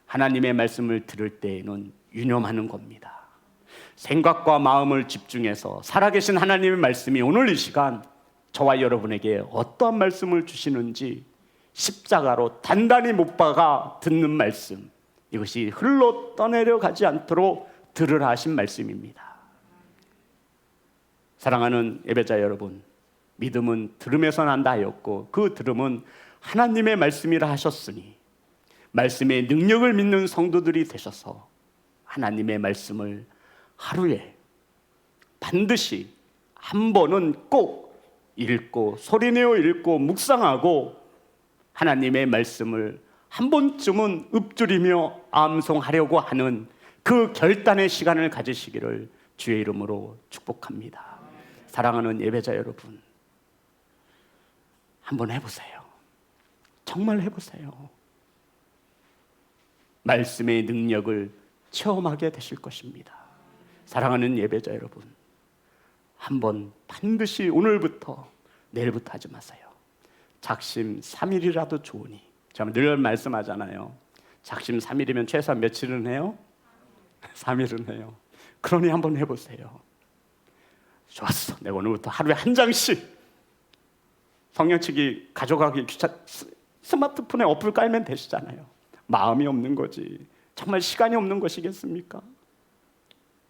하나님의 말씀을 들을 때에는 유념하는 겁니다. 생각과 마음을 집중해서 살아계신 하나님의 말씀이 오늘 이 시간 저와 여러분에게 어떠한 말씀을 주시는지 십자가로 단단히 못 박아 듣는 말씀, 이것이 흘러 떠내려가지 않도록 들으라 하신 말씀입니다. 사랑하는 예배자 여러분, 믿음은 들음에서 난다 하였고 그 들음은 하나님의 말씀이라 하셨으니 말씀의 능력을 믿는 성도들이 되셔서 하나님의 말씀을 하루에 반드시 한 번은 꼭 읽고 소리내어 읽고 묵상하고 하나님의 말씀을 한 번쯤은 읊조리며 암송하려고 하는 그 결단의 시간을 가지시기를 주의 이름으로 축복합니다. 사랑하는 예배자 여러분, 한번 해보세요. 정말 해보세요. 말씀의 능력을 체험하게 되실 것입니다. 사랑하는 예배자 여러분, 한번 반드시 오늘부터 내일부터 하지 마세요. 작심 3일이라도 좋으니. 제가 늘 말씀하잖아요. 작심 3일이면 최소한 며칠은 해요? 3일은 해요. 그러니 한번 해보세요. 좋았어. 내가 오늘부터 하루에 한 장씩 성경책이 가져가기 스마트폰에 어플 깔면 되시잖아요. 마음이 없는 거지. 정말 시간이 없는 것이겠습니까?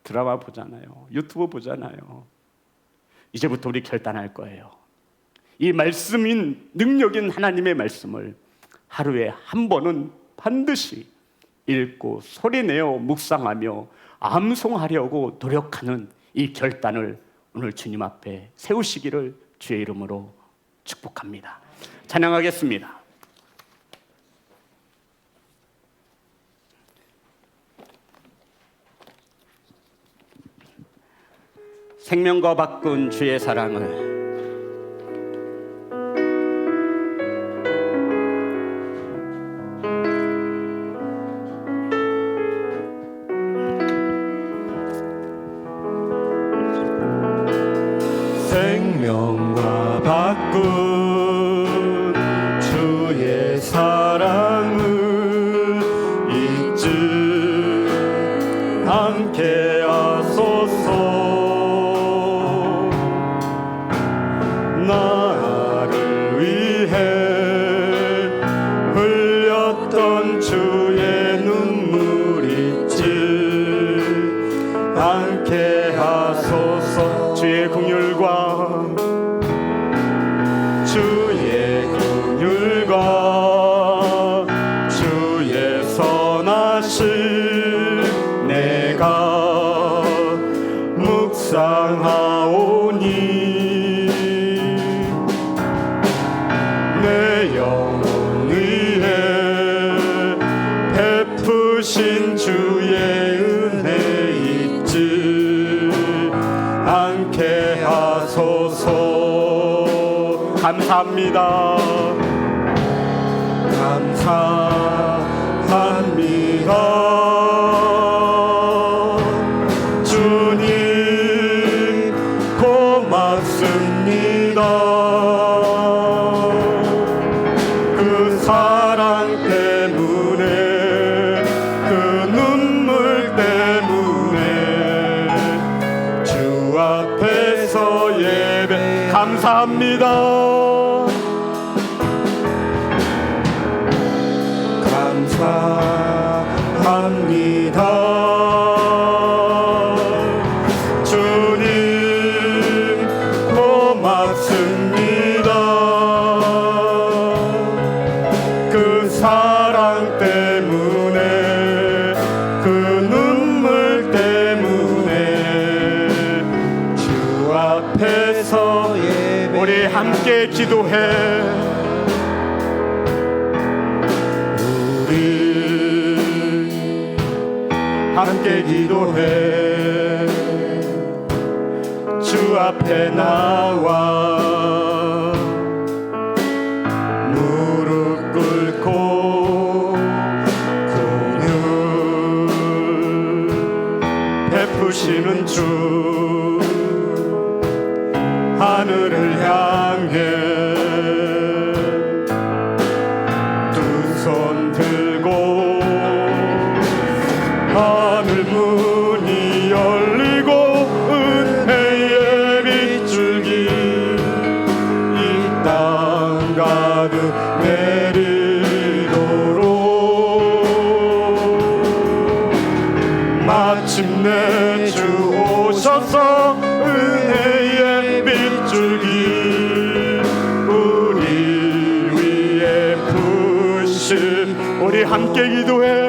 드라마 보잖아요. 유튜브 보잖아요. 이제부터 우리 결단할 거예요. 이 말씀인 능력인 하나님의 말씀을 하루에 한 번은 반드시 읽고 소리내어 묵상하며 암송하려고 노력하는 이 결단을 오늘 주님 앞에 세우시기를 주의 이름으로 축복합니다. 찬양하겠습니다. 생명과 바꾼 주의 사랑을 생명과 바꾼 주의 사랑을 잊지 않게 하소서. 나를 위해 흘렸던 주의 눈물 잊지 않게 하소서. 주의 긍휼과 주의 긍휼과 주의 선하심 내가 묵상하오니 내 영혼 위에 베푸신 주의 은혜 잊지 않게 하소서. 감사합니다. 감사합니다. 주님 고맙습니다. 그 사랑 때문에 그 눈물 때문에 주 앞에서 예배 감사합니다. 감사합니다. 주님 고맙습니다. 그 사랑 때문에 그 눈물 때문에 주 앞에서 예배 우리 함께 기도해. 함께 기도해. 주 앞에 나와 무릎 꿇고 긍휼 베푸시는 주 하늘을 향해 두 손 들고 하늘 문이 열리고 은혜의 빗줄기 이 땅 가득 내리도록 마침내 주 오셔서 은혜의 빗줄기 우리 위에 푸신 우리 함께 기도해.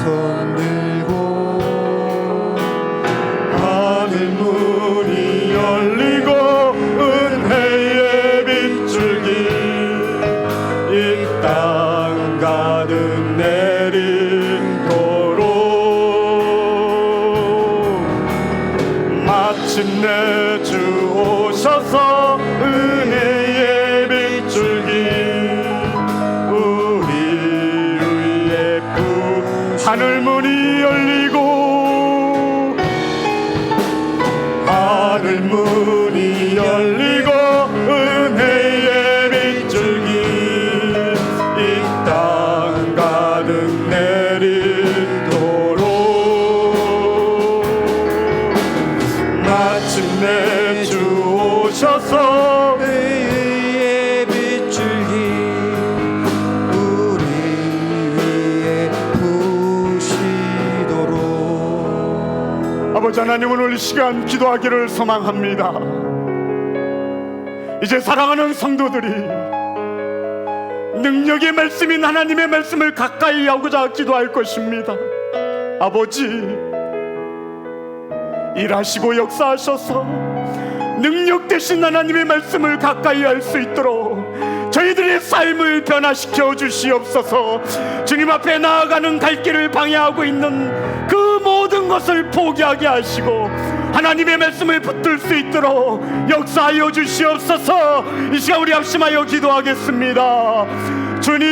손 들고 하늘 문 하늘 문이 열리고 하늘 문이 열리고 은혜의 빗줄기 이 땅 가득 내리도록 마침내 주 오셔서 의의 빗줄기 우리 위에 부시도록. 아버지 하나님, 오늘 이 시간 기도하기를 소망합니다. 이제 사랑하는 성도들이 능력의 말씀인 하나님의 말씀을 가까이 하고자 기도할 것입니다. 아버지, 일하시고 역사하셔서 능력 되신 하나님의 말씀을 가까이 할 수 있도록 저희들의 삶을 변화시켜 주시옵소서. 주님 앞에 나아가는 갈 길을 방해하고 있는 그 모든 것을 포기하게 하시고 하나님의 말씀을 붙들 수 있도록 역사하여 주시옵소서. 이 시간 우리 합심하여 기도하겠습니다. 주님,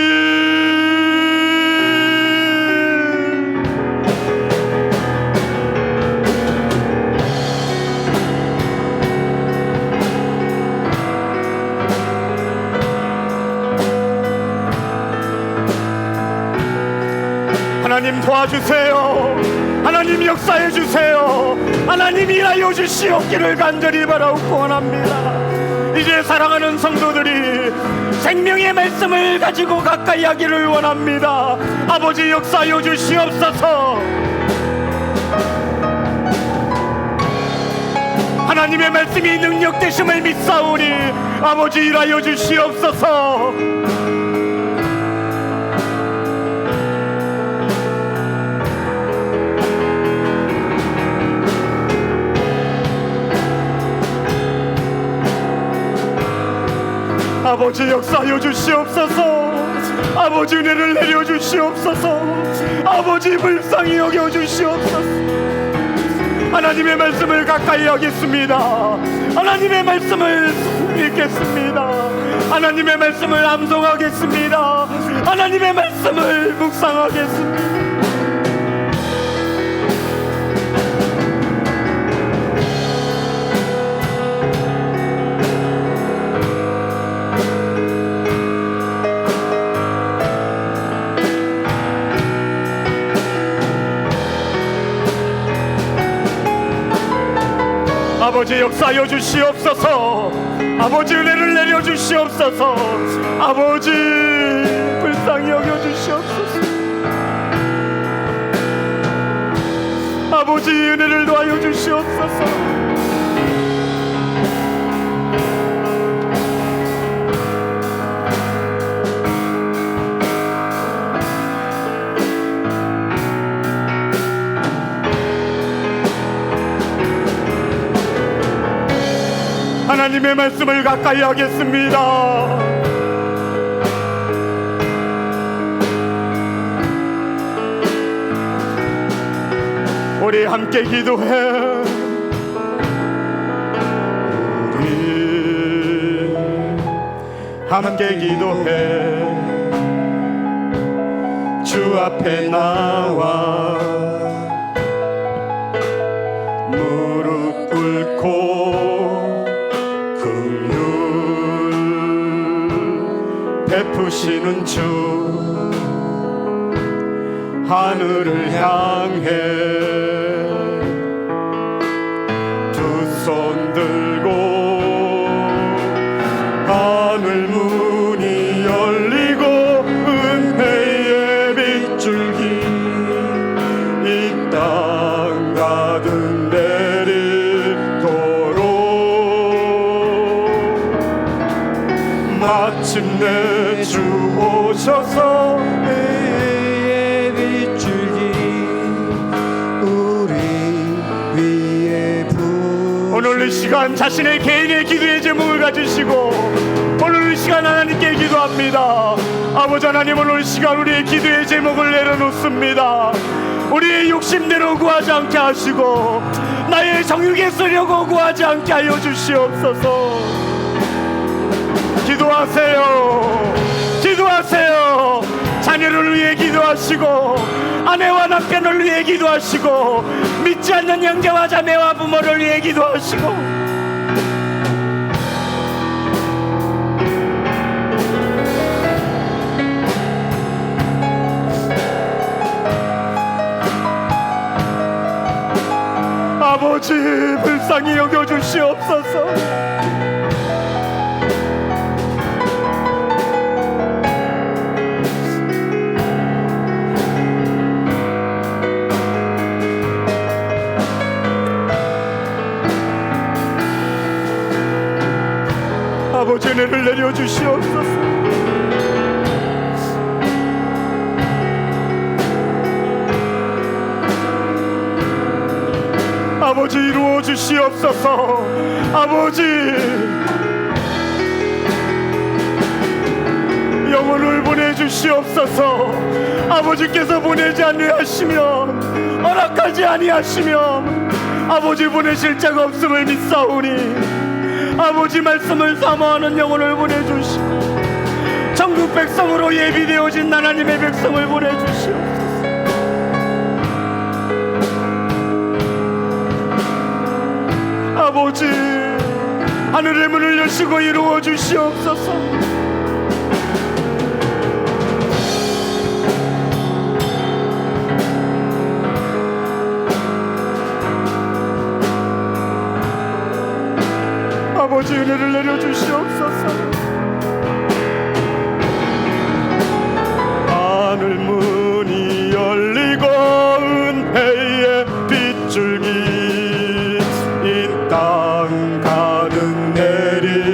하나님 도와주세요. 하나님 역사해 주세요. 하나님 일하여 주시옵기를 간절히 바라옵고 원합니다. 이제 사랑하는 성도들이 생명의 말씀을 가지고 가까이 하기를 원합니다. 아버지 역사하여 주시옵소서. 하나님의 말씀이 능력 되심을 믿사오니 아버지 일하여 주시옵소서. 아버지 역사하여 주시옵소서. 아버지 은혜를 내려 주시옵소서. 아버지 불쌍히 여겨 주시옵소서. 하나님의 말씀을 가까이 하겠습니다. 하나님의 말씀을 읽겠습니다. 하나님의 말씀을 암송하겠습니다. 하나님의 말씀을 묵상하겠습니다. 아버지 역사하여 주시옵소서. 아버지 은혜를 내려 주시옵소서. 아버지 불쌍히 여겨 주시옵소서. 아버지 은혜를 도하여 주시옵소서. 하나님의 말씀을 가까이 하겠습니다. 우리 함께 기도해. 우리 함께 기도해. 주 앞에 나와 무릎 꿇고 베푸시는 주 하늘을 향해 두 손 들고 하늘 문이 열리고 은혜의 빗줄기 이 땅 가득 내리도록 마침내 주 오셔서 의의 빗줄기 우리 위에 오늘 이 시간 자신의 개인의 기도의 제목을 가지시고 오늘 이 시간 하나님께 기도합니다. 아버지 하나님, 오늘 이 시간 우리의 기도의 제목을 내려놓습니다. 우리의 욕심대로 구하지 않게 하시고 나의 정욕에 쓰려고 구하지 않게 하여 주시옵소서. 기도하세요. 기도하세요. 자녀를 위해 기도하세요. 기도하시고 아내와 남편을 위해 기도하시고 믿지 않는 형제와 자매와 부모를 위해 기도하시고 아버지 불쌍히 여겨주시옵소서. 아버지 은혜를 내려주시옵소서. 아버지 이루어 주시옵소서. 아버지 영혼을 보내주시옵소서. 아버지께서 보내지 아니하시면 허락하지 아니하시면 아버지 보내실 자가 없음을 믿사오니 아버지 말씀을 사모하는 영혼을 보내주시고 천국 백성으로 예비되어진 하나님의 백성을 보내주시옵소서. 아버지 하늘의 문을 여시고 이루어 주시옵소서. 아버지 은혜를 내려주시옵소서. 하늘 문이 열리고 은혜의 빗줄기 땅 가득 내리도록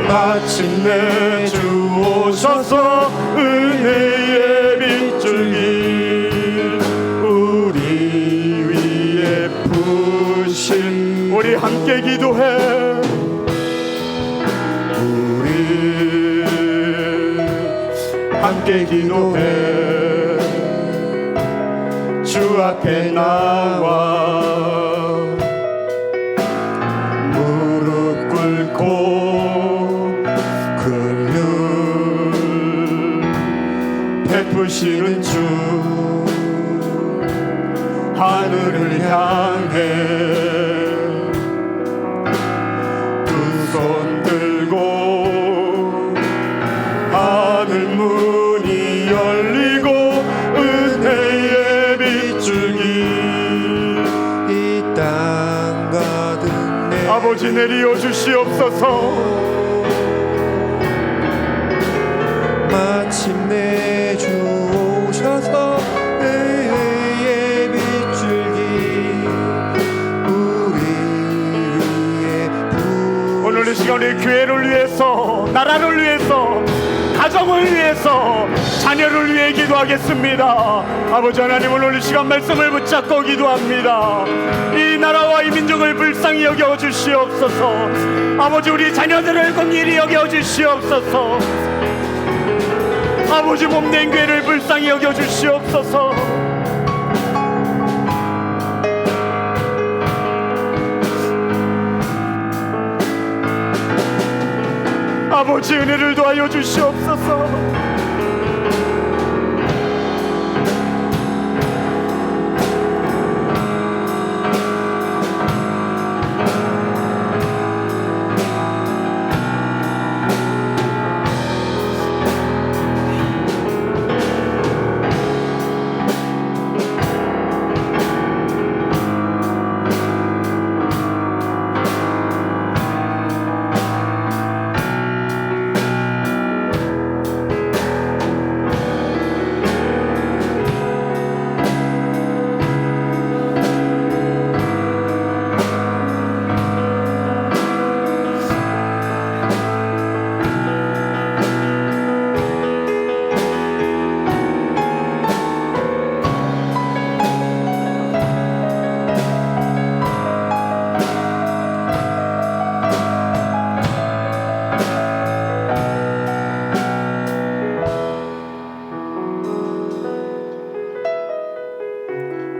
마침내 주 오셔서 은혜의 빗줄기 우리 위에 푸신 우리 함께 기도해. 우리 함께 기도해. 주 앞에 나와 무릎 꿇고 긍휼 베푸시는 주 하늘을 향해 두 손 들고 하늘 문이 열리고 은혜의 이 땅 가득 아버지 내리어 주시옵소서. 마침내 주 오셔서 은혜의 빗줄기 우리 위에 오늘 이 시간에 교회를 위해서 나라를 위해서 가정을 위해서 자녀를 위해 기도하겠습니다. 아버지 하나님 오늘 이 시간 말씀을 붙잡고 기도합니다. 이 나라와 이 민족을 불쌍히 여겨 주시옵소서. 아버지 우리 자녀들을 긍휼히 여겨 주시옵소서. 아버지 몸된 교회를 불쌍히 여겨 주시옵소서. 아버지 은혜를 도하여 주시옵소서.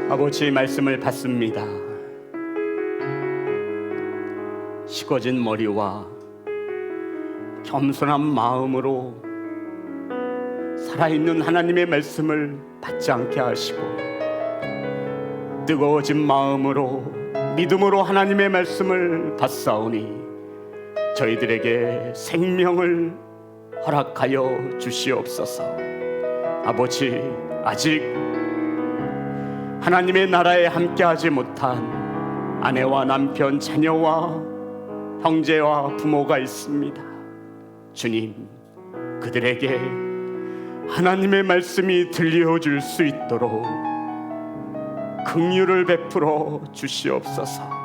아버지의 말씀을 받습니다. 식어진 머리와 겸손한 마음으로 살아있는 하나님의 말씀을 받지 않게 하시고 뜨거워진 마음으로 믿음으로 하나님의 말씀을 받사오니 저희들에게 생명을 허락하여 주시옵소서. 아버지, 아직 하나님의 나라에 함께하지 못한 아내와 남편, 자녀와 형제와 부모가 있습니다. 주님, 그들에게 하나님의 말씀이 들려줄 수 있도록 긍휼을 베풀어 주시옵소서.